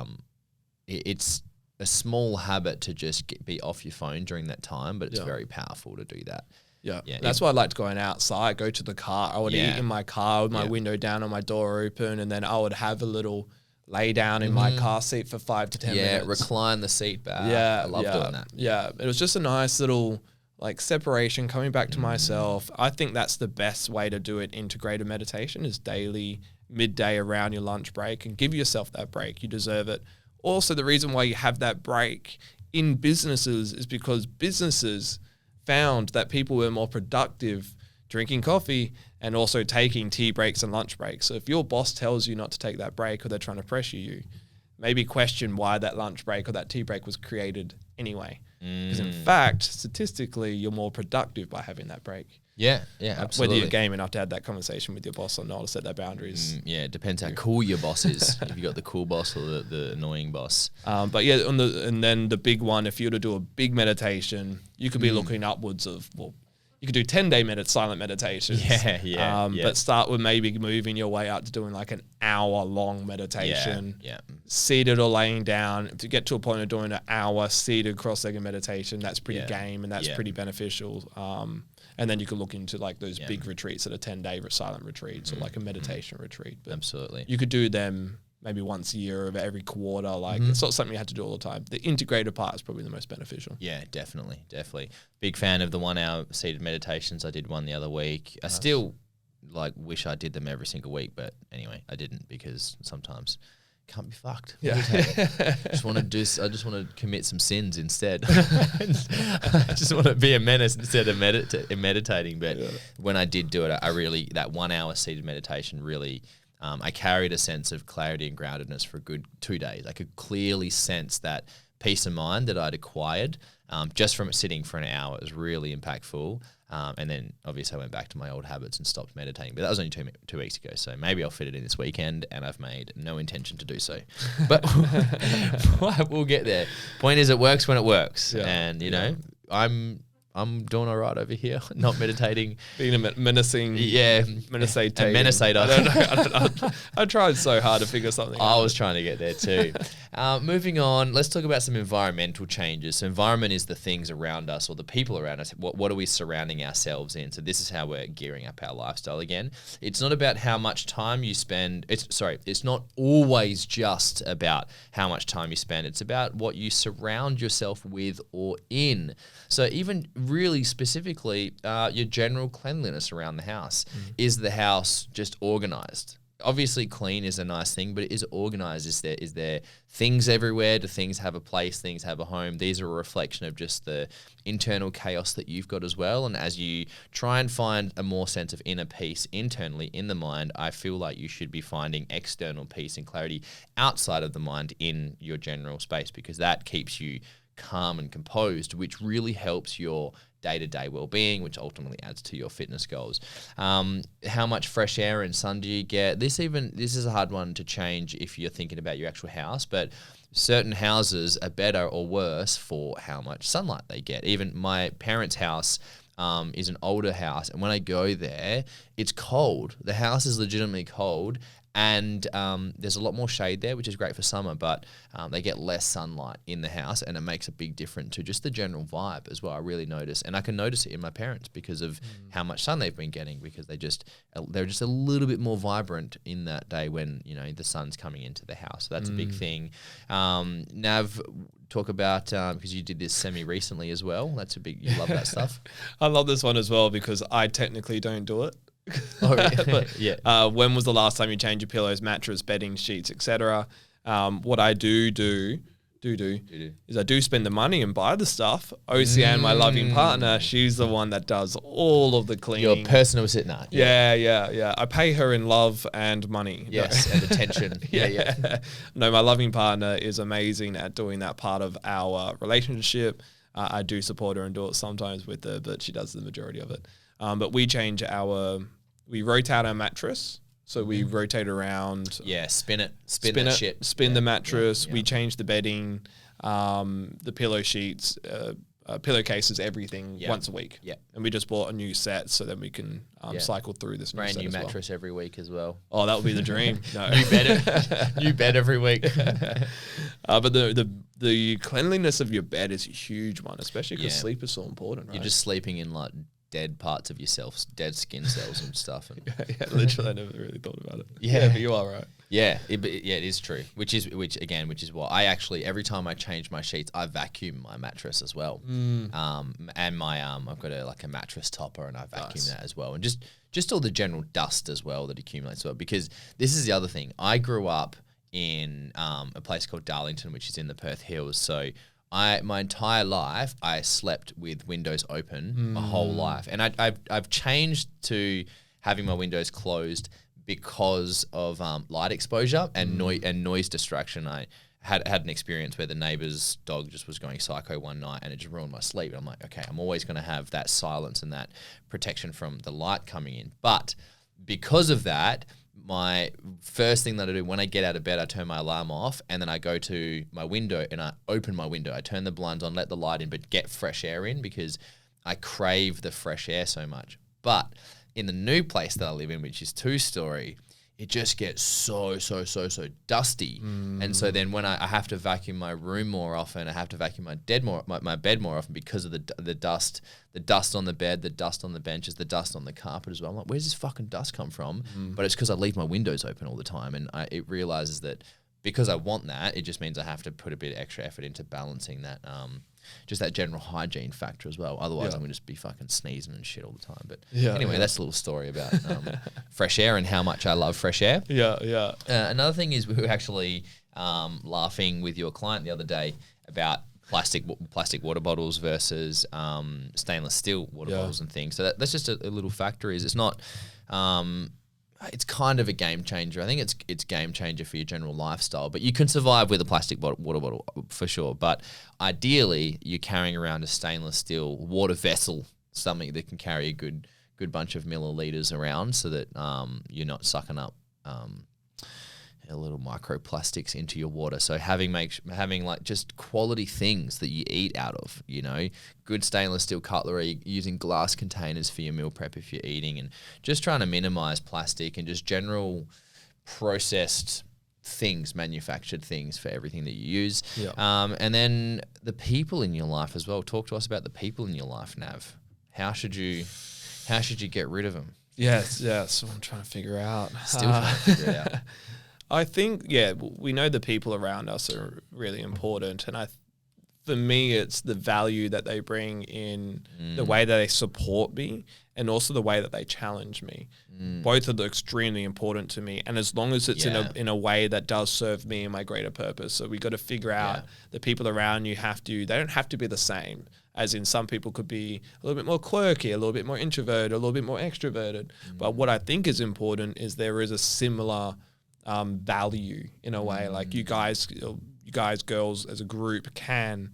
it's a small habit to just be off your phone during that time, but it's very powerful to do that. Yeah, that's why I liked going outside, go to the car. I would eat in my car with my window down and my door open, and then I would have a little lay down in my car seat for 5 to 10 minutes. Yeah, recline the seat back. Yeah, I love doing that. Yeah, it was just a nice little like separation, coming back to myself. I think that's the best way to do it. Integrated meditation is daily, midday around your lunch break, and give yourself that break. You deserve it. Also, the reason why you have that break in businesses is because businesses found that people were more productive drinking coffee and also taking tea breaks and lunch breaks. So if your boss tells you not to take that break, or they're trying to pressure you, maybe question why that lunch break or that tea break was created anyway. Because in fact, statistically, you're more productive by having that break. Yeah, absolutely. Whether you're game enough to have that conversation with your boss or not, to set their boundaries. Yeah, it depends how cool your boss is. If you got the cool boss or the annoying boss. But yeah, and then the big one, if you were to do a big meditation, you could be looking upwards of, you could do 10-day silent meditations. But start with maybe moving your way up to doing like an hour-long meditation. Seated or laying down. To get to a point of doing an hour seated cross-legged meditation, that's pretty game, and that's pretty beneficial. And then you could look into like those big retreats that are 10-day silent retreats, or like a meditation retreat. But absolutely. You could do them maybe once a year or every quarter. Like it's not something you have to do all the time. The integrated part is probably the most beneficial. Yeah, definitely. Big fan of the 1 hour seated meditations. I did one the other week. I still wish I did them every single week, but anyway, I didn't, because sometimes can't be fucked. Yeah. I just want to commit some sins instead. I just want to be a menace instead of meditating. But when I did do it, I really, that 1 hour seated meditation really, I carried a sense of clarity and groundedness for a good 2 days. I could clearly sense that peace of mind that I'd acquired just from sitting for an hour. It was really impactful. And then obviously I went back to my old habits and stopped meditating. But that was only 2 weeks ago. So maybe I'll fit it in this weekend, and I've made no intention to do so. But we'll get there. Point is, it works when it works. Yeah. And, you know, I'm doing all right over here, not meditating. Being a menacing. Yeah. Menacitator. I don't know. I tried so hard to figure something out. I was trying to get there too. Moving on, let's talk about some environmental changes. So environment is the things around us, or the people around us. What are we surrounding ourselves in? So this is how we're gearing up our lifestyle again. It's not about how much time you spend. It's not always just about how much time you spend. It's about what you surround yourself with or in. So even really specifically, your general cleanliness around the house. Is the house just organized? Obviously, clean is a nice thing, but is it organized? Is there things everywhere? Do things have a place? Things have a home? These are a reflection of just the internal chaos that you've got as well. And as you try and find a more sense of inner peace internally in the mind, I feel like you should be finding external peace and clarity outside of the mind in your general space, because that keeps you calm and composed, which really helps your day-to-day well-being, which ultimately adds to your fitness goals. How much fresh air and sun do you get? This is a hard one to change if you're thinking about your actual house, but certain houses are better or worse for how much sunlight they get. Even my parents' house is an older house, and when I go there, it's cold. The house is legitimately cold, and there's a lot more shade there, which is great for summer, but they get less sunlight in the house, and it makes a big difference to just the general vibe as well. I really notice, and I can notice it in my parents because of how much sun they've been getting, because they're just a little bit more vibrant in that day when, you know, the sun's coming into the house. So that's a big thing. Nav, talk about, because you did this semi-recently as well. You love that stuff. I love this one as well because I technically don't do it. Oh, but, yeah. When was the last time you changed your pillows, mattress, bedding, sheets, etc.? What I do is I do spend the money and buy the stuff. Oceane, my loving partner, she's the one that does all of the cleaning. Your personal assistant. Yeah. I pay her in love and money. Yes, and attention. Yeah. No, my loving partner is amazing at doing that part of our relationship. I do support her and do it sometimes with her, but she does the majority of it. But we we rotate our mattress. So we rotate around. Yeah, spin the mattress. Yeah. We change the bedding, the pillow sheets. pillowcases, everything Yeah. once a week. Yeah. And we just bought a new set so then we can Yeah. cycle through this Brand set new as well. mattress every week as well. Oh, that would be the dream. No. New bed every week. But the cleanliness of your bed is a huge one, especially because Yeah. sleep is so important, right? You're just sleeping in like dead parts of yourself, dead skin cells and stuff. And yeah, literally, I never really thought about it. Yeah. But you are right. yeah, it is true. Which is what I actually, every time I change my sheets, I vacuum my mattress as well. And my I've got a mattress topper and I vacuum that as well, and just all the general dust as well that accumulates. Well, because this is the other thing. I grew up in a place called Darlington, which is in the Perth Hills. So my entire life I slept with windows open my whole life, and I've changed to having my windows closed because of light exposure and noise distraction. I had an experience where the neighbor's dog just was going psycho one night and it just ruined my sleep. And I'm like, okay, I'm always going to have that silence and that protection from the light coming in. But because of that, my first thing that I do when I get out of bed, I turn my alarm off and then I go to my window and I open my window. I turn the blinds on, let the light in, but get fresh air in because I crave the fresh air so much. But in the new place that I live in, which is 2-story, it just gets so dusty. And so then when I have to vacuum my room more often, I have to vacuum my bed more often because of the dust on the bed, the dust on the benches, the dust on the carpet as well. I'm like, where's this fucking dust come from? But it's because I leave my windows open all the time. And it realizes that because I want that, it just means I have to put a bit of extra effort into balancing that, just that general hygiene factor as well. Otherwise, I'm going to just be fucking sneezing and shit all the time. But anyway, that's a little story about fresh air and how much I love fresh air. Yeah. Another thing is we were actually laughing with your client the other day about plastic water bottles versus stainless steel water bottles and things. So that's just a little factor. Is it's not. It's kind of a game changer. I think it's game changer for your general lifestyle. But you can survive with a plastic water bottle for sure. But ideally, you're carrying around a stainless steel water vessel, something that can carry a good bunch of milliliters around, so that you're not sucking up little microplastics into your water. So having like just quality things that you eat out of, good stainless steel cutlery, using glass containers for your meal prep if you're eating, and just trying to minimize plastic and just general processed things, manufactured things for everything that you use. And then the people in your life as well. Talk to us about the people in your life, Nav. How should you get rid of them? Yes. That's what I'm trying to figure out. Still trying to figure it out. I think, we know the people around us are really important. And for me, it's the value that they bring in the way that they support me and also the way that they challenge me. Both are extremely important to me. And as long as it's in a way that does serve me and my greater purpose. So we got to figure out the people around you they don't have to be the same. As in, some people could be a little bit more quirky, a little bit more introverted, a little bit more extroverted. But what I think is important is there is a similar value in a way. Like you guys, girls as a group can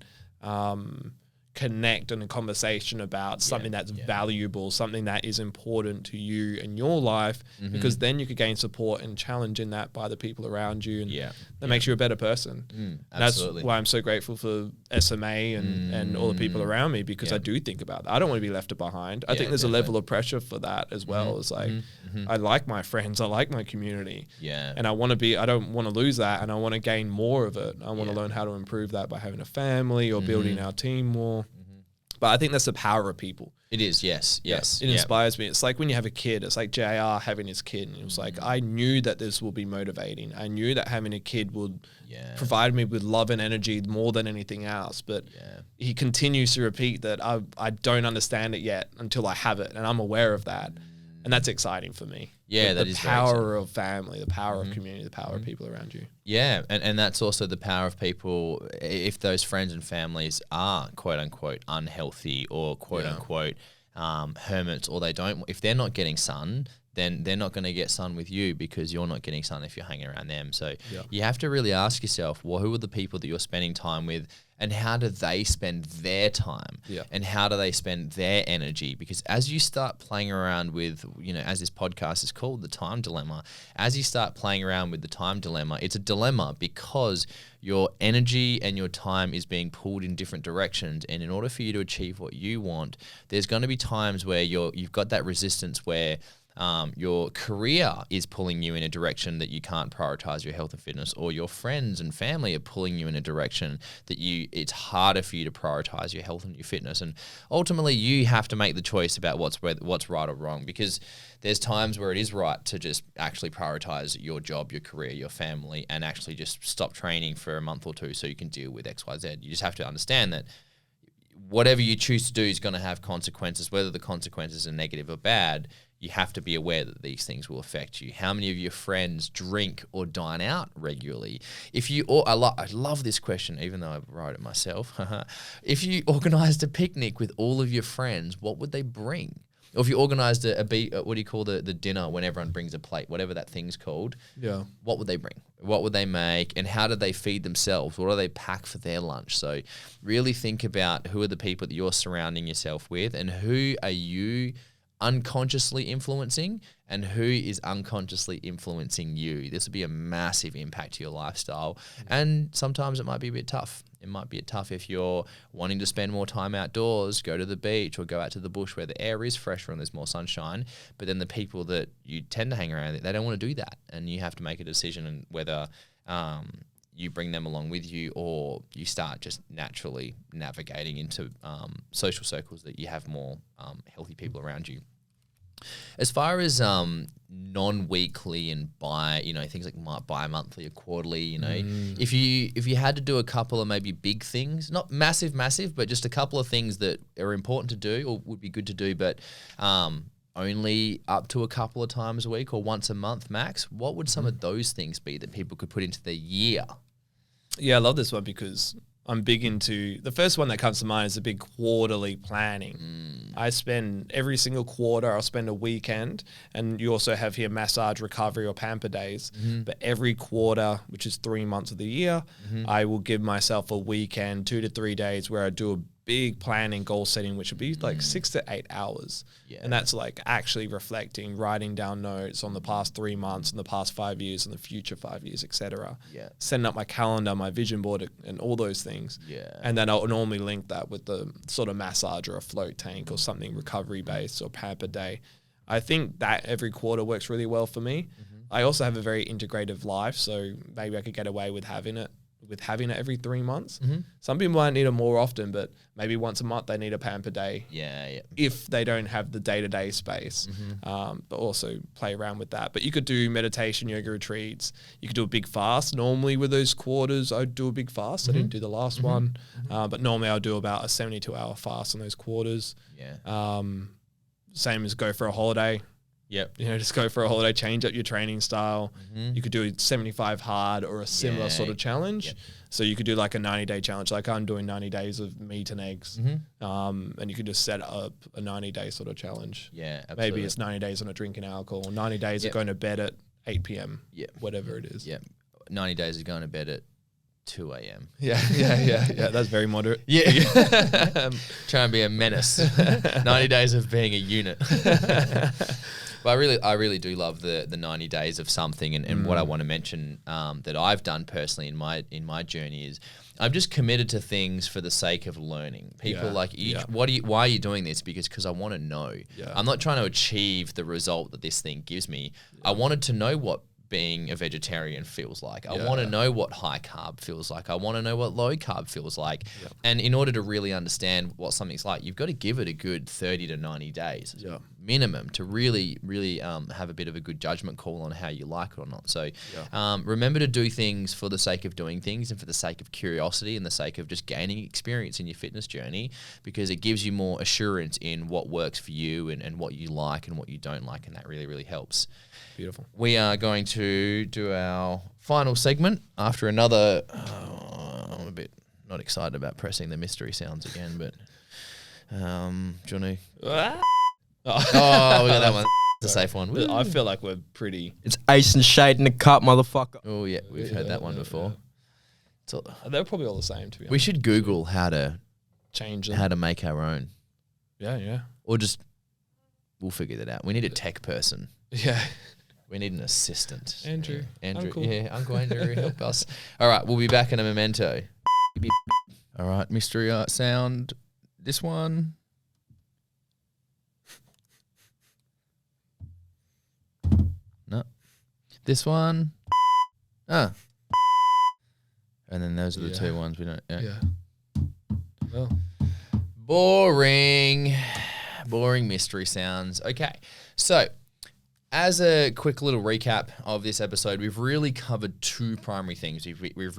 connect in a conversation about something that's valuable, something that is important to you in your life, because then you could gain support and challenge in that by the people around you, and that makes you a better person. That's why I'm so grateful for SMA and all the people around me, because I do think about that. I don't want to be left behind. I think there's a level of pressure for that as well. It's like I like my friends, I like my community, and I don't want to lose that, and I want to gain more of it. I want to learn how to improve that by having a family or building our team more. But I think that's the power of people. It is, yes. It inspires me. It's like when you have a kid. It's like JR having his kid. And it was like, I knew that this will be motivating. I knew that having a kid would provide me with love and energy more than anything else. But he continues to repeat that I don't understand it yet until I have it. And I'm aware of that. And that's exciting for me. Yeah, the power of family, the power of community, the power of people around you. Yeah, and that's also the power of people. If those friends and families are quote unquote unhealthy or quote unquote hermits, or if they're not getting sun, then they're not going to get sun with you because you're not getting sun if you're hanging around them. So Yeah. you have to really ask yourself, well, who are the people that you're spending time with, and how do they spend their time? Yeah. And how do they spend their energy? Because as you start playing around with, as this podcast is called, the time dilemma, as you start playing around with the time dilemma, it's a dilemma because your energy and your time is being pulled in different directions. And in order for you to achieve what you want, there's going to be times where you've got that resistance where your career is pulling you in a direction that you can't prioritize your health and fitness, or your friends and family are pulling you in a direction that it's harder for you to prioritize your health and your fitness. And ultimately you have to make the choice about what's right or wrong, because there's times where it is right to just actually prioritize your job, your career, your family, and actually just stop training for a month or two so you can deal with XYZ. You just have to understand that whatever you choose to do is going to have consequences, whether the consequences are negative or bad. You have to be aware that these things will affect you. How many of your friends drink or dine out regularly? I love this question, even though I wrote it myself. If you organized a picnic with all of your friends, what would they bring? Or if you organized what do you call the dinner when everyone brings a plate, whatever that thing's called? Yeah. What would they bring? What would they make? And how do they feed themselves? What do they pack for their lunch? So really think about who are the people that you're surrounding yourself with, and who are you unconsciously influencing, and who is unconsciously influencing you. This will be a massive impact to your lifestyle. And sometimes it might be a bit tough. It might be tough if you're wanting to spend more time outdoors, go to the beach or go out to the bush where the air is fresher and there's more sunshine. But then the people that you tend to hang around, they don't want to do that. And you have to make a decision on whether you bring them along with you, or you start just naturally navigating into social circles that you have more healthy people around you. As far as non-weekly and things like bi-monthly or quarterly, if you had to do a couple of maybe big things, not massive, but just a couple of things that are important to do or would be good to do, but only up to a couple of times a week or once a month max, what would some of those things be that people could put into their year? Yeah, I love this one because I'm big into, the first one that comes to mind is the big quarterly planning. I spend every single quarter, I'll spend a weekend, and you also have here massage, recovery, or pamper days. But every quarter, which is 3 months of the year, I will give myself a weekend, 2 to 3 days where I do a big planning, goal setting, which would be like 6 to 8 hours. Yeah. And that's like actually reflecting, writing down notes on the past 3 months and the past 5 years and the future 5 years, etc. Yeah. Setting up my calendar, my vision board, and all those things. Yeah. And then I'll normally link that with the sort of massage or a float tank or something recovery based or pamper day. I think that every quarter works really well for me. I also have a very integrative life, so maybe I could get away with having it every 3 months. Some people might need it more often, but maybe once a month they need a pamper day. Yeah. If they don't have the day-to-day space, but also play around with that. But you could do meditation, yoga retreats. You could do a big fast. Normally with those quarters, I'd do a big fast. I didn't do the last one, but normally I'll do about a 72-hour fast on those quarters. Yeah. Same as go for a holiday. Yep. Just go for a holiday, change up your training style. You could do a 75 hard or a similar sort of challenge. Yep. So you could do like a 90-day challenge. Like I'm doing 90 days of meat and eggs. And you could just set up a 90-day sort of challenge. Yeah, absolutely. Maybe it's 90 days on not drinking alcohol, 90 days of going to bed at 8 p.m. Yep. Whatever it is. Yeah. 90 days of going to bed at 2 a.m. Yeah. That's very moderate. Yeah. Try and be a menace. 90 days of being a unit. But I really do love the 90 days of something, and what I want to mention that I've done personally in my journey is I'm just committed to things for the sake of learning. People why are you doing this? Because I want to know. Yeah. I'm not trying to achieve the result that this thing gives me. I wanted to know what being a vegetarian feels like. I want to know what high carb feels like. I want to know what low carb feels like. And in order to really understand what something's like, you've got to give it a good 30 to 90 days minimum to really, really have a bit of a good judgment call on how you like it or not. So remember to do things for the sake of doing things and for the sake of curiosity and the sake of just gaining experience in your fitness journey, because it gives you more assurance in what works for you and what you like and what you don't like, and that really, really helps. Beautiful. We are going to do our final segment after another. I'm a bit not excited about pressing the mystery sounds again, but do you want to? Oh, we got that one. It's a safe one. Woo. I feel like we're pretty. It's ace and shade in the cup, motherfucker. Oh yeah, we've heard that one before. They're probably all the same, to be honest. We should Google how to change them. how to make our own, Yeah. or just we'll figure that out. We need a tech person. Yeah. We need an assistant. Andrew. Andrew. Uncle. Yeah, Uncle Andrew, help us. All right, we'll be back in a memento. All right, mystery art sound. This one. No. This one. Ah. And then those are the two ones we don't. Yeah. Well. Boring mystery sounds. Okay, so as a quick little recap of this episode, we've really covered two primary things. We've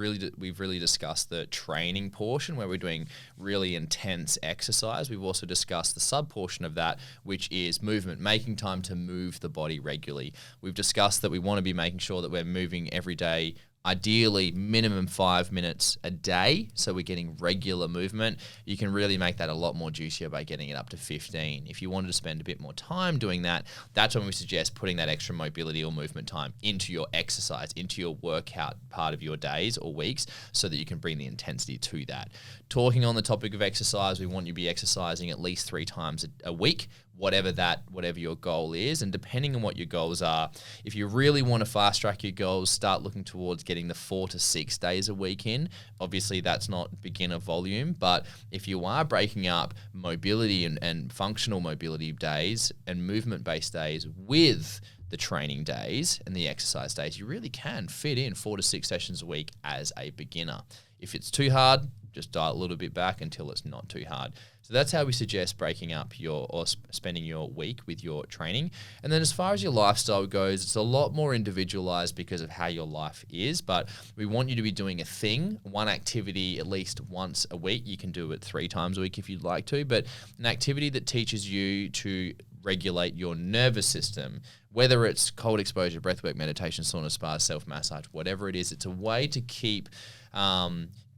really discussed the training portion where we're doing really intense exercise. We've also discussed the sub portion of that, which is movement, making time to move the body regularly. We've discussed that we want to be making sure that we're moving every day, ideally minimum 5 minutes a day, so we're getting regular movement. You can really make that a lot more juicier by getting it up to 15. If you wanted to spend a bit more time doing that, that's when we suggest putting that extra mobility or movement time into your exercise, into your workout part of your days or weeks, so that you can bring the intensity to that. Talking on the topic of exercise, we want you to be exercising at least 3 times a week, whatever your goal is. And depending on what your goals are, if you really want to fast track your goals, start looking towards getting the 4 to 6 days a week in. Obviously that's not beginner volume, but if you are breaking up mobility and functional mobility days and movement-based days with the training days and the exercise days, you really can fit in 4 to 6 sessions a week as a beginner. If it's too hard, just dial a little bit back until it's not too hard. So that's how we suggest breaking up spending your week with your training. And then as far as your lifestyle goes, it's a lot more individualized because of how your life is, but we want you to be doing a thing, one activity at least once a week. You can do it 3 times a week if you'd like to, but an activity that teaches you to regulate your nervous system, whether it's cold exposure, breathwork, meditation, sauna, spa, self-massage, whatever it is. It's a way to keep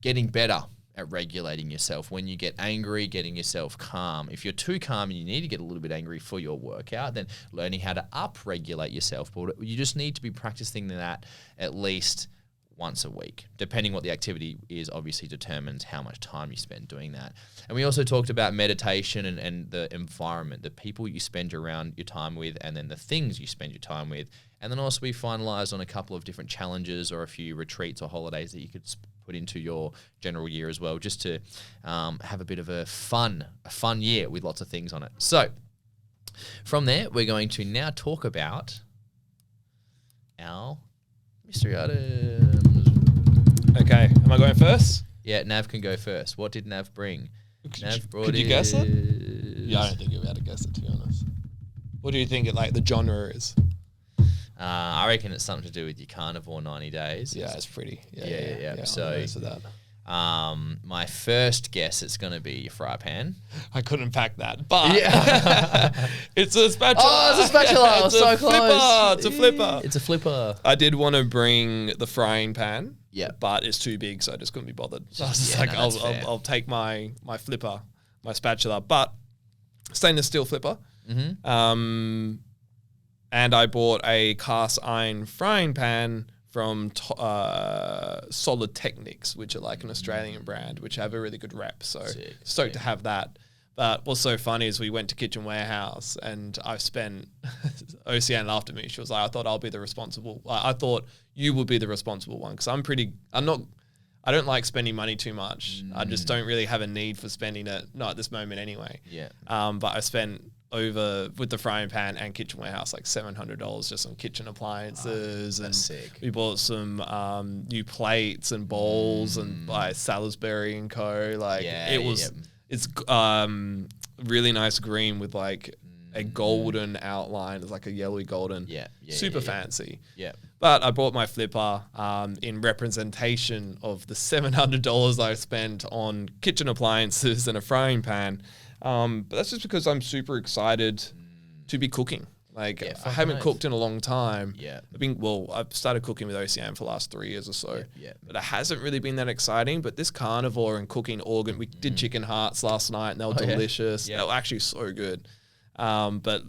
getting better at regulating yourself. When you get angry, getting yourself calm. If you're too calm and you need to get a little bit angry for your workout, then learning how to up-regulate yourself. But you just need to be practicing that at least once a week. Depending what the activity is, obviously determines how much time you spend doing that. And we also talked about meditation and the environment, the people you spend around your time with, and then the things you spend your time with. And then also we finalized on a couple of different challenges or a few retreats or holidays that you could put into your general year as well, just to have a bit of a fun year with lots of things on it. So from there, we're going to now talk about our mystery items. Okay, am I going first? Yeah, Nav can go first. What did Nav bring? Could you guess it? Yeah, I don't think you'll be able to guess it, to be honest. What do you think the genre is? I reckon it's something to do with your carnivore 90 days. Yeah, it's pretty. Yeah. So that. My first guess, it's going to be your fry pan. I couldn't pack that, but it's a spatula. Oh, it's a spatula. It's so a close. Flipper. It's a flipper. It's a flipper. I did want to bring the frying pan. Yeah, but it's too big, so I just couldn't be bothered. So I was just I'll take my flipper, my spatula, but stainless steel flipper. Mm-hmm. And I bought a cast iron frying pan from Solid Techniques, which are like an Australian brand, which have a really good rep. So stoked to have that. But what's so funny is we went to Kitchen Warehouse and I spent, Oceane laughed at me. She was like, I thought you would be the responsible one. Cause I don't like spending money too much. I just don't really have a need for spending it. Not at this moment anyway. Yeah. But I spent over with the frying pan and Kitchen Warehouse like $700 just on kitchen appliances, and we bought some new plates and bowls and by Salisbury and Co. It's really nice green with like a golden outline. It's like a yellowy golden. Super fancy. Yeah. But I bought my flipper in representation of the $700 I spent on kitchen appliances and a frying pan. But that's just because I'm super excited to be cooking. I haven't cooked in a long time. Yeah. I've started cooking with Oceane for the last 3 years or so. Yeah. But it hasn't really been that exciting. But this carnivore and cooking organ, we did chicken hearts last night and they were delicious. Yeah. They were actually so good. But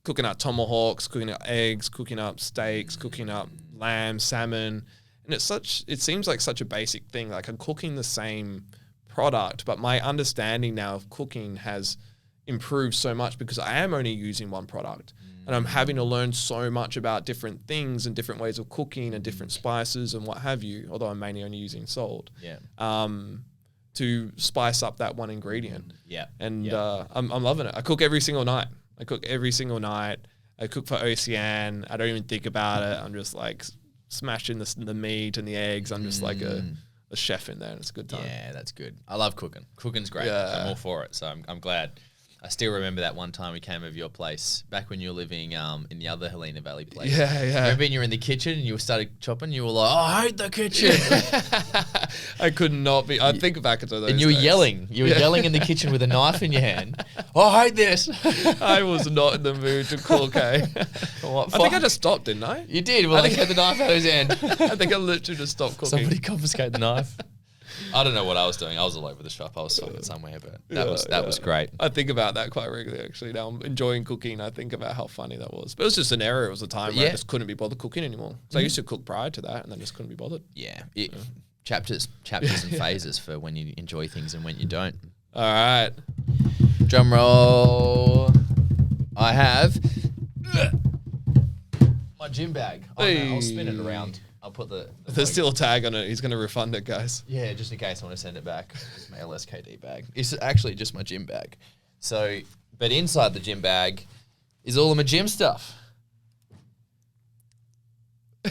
cooking up tomahawks, cooking up eggs, cooking up steaks, cooking up lamb, salmon. And it seems like such a basic thing. Like I'm cooking the same product, but my understanding now of cooking has improved so much because I am only using one product. And I'm having to learn so much about different things and different ways of cooking and different spices and what have you, although I'm mainly only using salt. To spice up that one ingredient. I'm loving it. I cook every single night. I cook for Ocean. I don't even think about it. I'm just like smashing the meat and the eggs. I'm just like a chef in there, and it's a good time. Yeah, that's good. I love cooking. Cooking's great. Yeah. I'm all for it. So I'm glad. I still remember that one time we came over your place back when you were living in the other Helena Valley place. Yeah. Remember when you were in the kitchen and you started chopping? You were like, "Oh, I hate the kitchen." I could not be. I think back to those. And you were days. yelling. You were yelling in the kitchen with a knife in your hand. "Oh, I hate this." I was not in the mood to cook. I think I just stopped, didn't I? You did. Well, I think he had the knife out of his hand. I think I literally just stopped cooking. Somebody confiscated the knife. I don't know what I was doing. I was all over the shop. I was fucking somewhere, but that was great. I think about that quite regularly, actually. Now I'm enjoying cooking. I think about how funny that was. But it was just an era. It was a time where I just couldn't be bothered cooking anymore. So I used to cook prior to that and then just couldn't be bothered. Yeah. Chapters and phases for when you enjoy things and when you don't. All right. Drum roll. I have my gym bag. I'll spin it around. I'll put There's still a tag on it. He's going to refund it, guys. Yeah, just in case I want to send it back. It's my LSKD bag. It's actually just my gym bag. So, but inside the gym bag is all of my gym stuff. I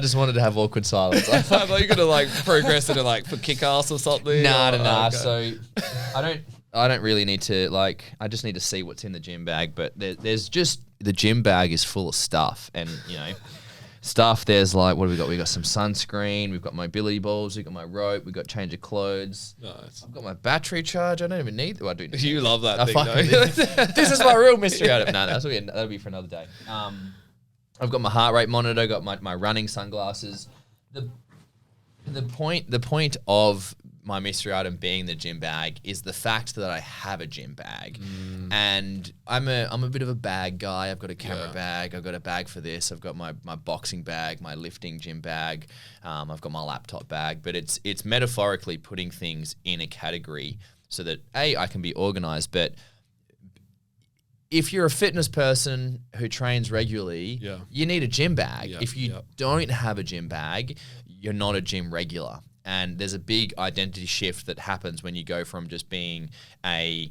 just wanted to have awkward silence. I thought you were going to like progress into like for kick-ass or something. Nah. Okay. So I don't really need to I just need to see what's in the gym bag. But there's just the gym bag is full of stuff, and stuff. There's like, what have we got? We got some sunscreen. We've got mobility balls. We've got my rope. We've got change of clothes. Nice. I've got my battery charge. I don't even need. Well, I do. You love that thing, though. This is my real mystery item. No, that'll be for another day. I've got my heart rate monitor. Got my running sunglasses. The point of my mystery item being the gym bag is the fact that I have a gym bag, and I'm a bit of a bag guy. I've got a camera bag. I've got a bag for this. I've got my boxing bag, my lifting gym bag. I've got my laptop bag. But it's metaphorically putting things in a category so that I can be organized. But if you're a fitness person who trains regularly, you need a gym bag. If you don't have a gym bag, you're not a gym regular. And there's a big identity shift that happens when you go from just being a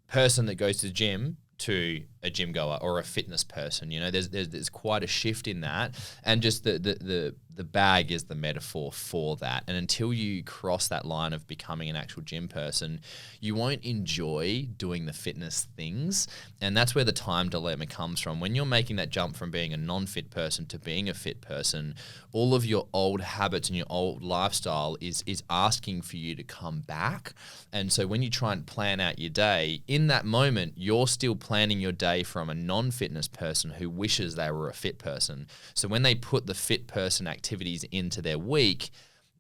person that goes to the gym to a gym goer or a fitness person. There's quite a shift in that, and just the bag is the metaphor for that. And until you cross that line of becoming an actual gym person, you won't enjoy doing the fitness things. And that's where the time dilemma comes from. When you're making that jump from being a non-fit person to being a fit person, all of your old habits and your old lifestyle is asking for you to come back. And so when you try and plan out your day, in that moment, you're still planning your day from a non-fitness person who wishes they were a fit person. So when they put the fit person activities into their week,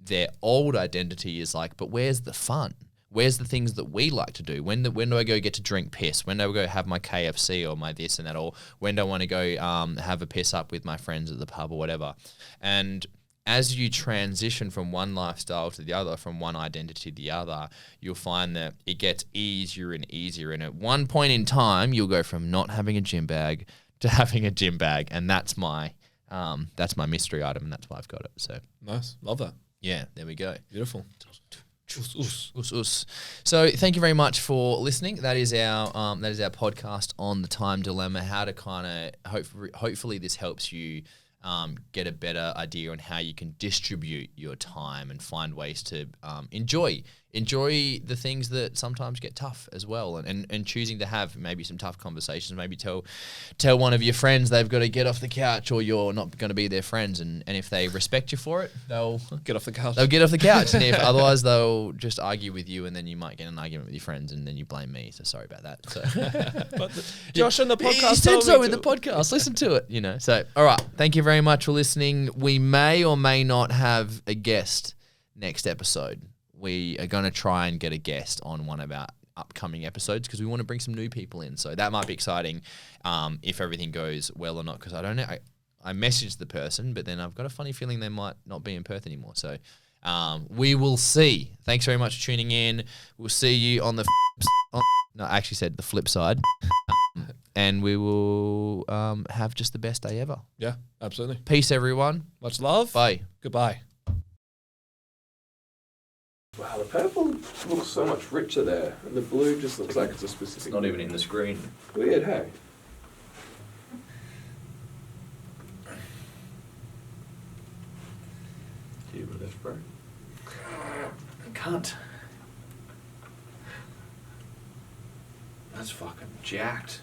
their old identity is like, but where's the fun? Where's the things that we like to do? When do I go get to drink piss? When do I go have my KFC or my this and that? Or when do I want to go have a piss up with my friends at the pub or whatever? And as you transition from one lifestyle to the other, from one identity to the other, you'll find that it gets easier and easier. And at one point in time, you'll go from not having a gym bag to having a gym bag. And that's my mystery item, and that's why I've got it. So nice. Love that. Yeah, there we go. Beautiful. So thank you very much for listening. That is our podcast on the time dilemma. How to kind of hopefully this helps you get a better idea on how you can distribute your time and find ways to enjoy the things that sometimes get tough as well, and choosing to have maybe some tough conversations. Maybe tell one of your friends they've got to get off the couch, or you're not going to be their friends, and if they respect you for it, they'll get off the couch. They'll get off the couch, and if otherwise they'll just argue with you, and then you might get an argument with your friends, and then you blame me. So sorry about that. So but Josh on the podcast he said so in the podcast. Listen to it, So all right, thank you very much for listening. We may or may not have a guest next episode. We are going to try and get a guest on one of our upcoming episodes because we want to bring some new people in. So that might be exciting if everything goes well or not, because I don't know. I messaged the person, but then I've got a funny feeling they might not be in Perth anymore. So we will see. Thanks very much for tuning in. We'll see you on the no, I actually said the flip side. And we will have just the best day ever. Yeah, absolutely. Peace, everyone. Much love. Bye. Goodbye. Wow, the purple looks so much richer there, and the blue just looks like it's a specific. It's not even in the screen. Weird, hey? You with this, bro? I can't. That's fucking jacked.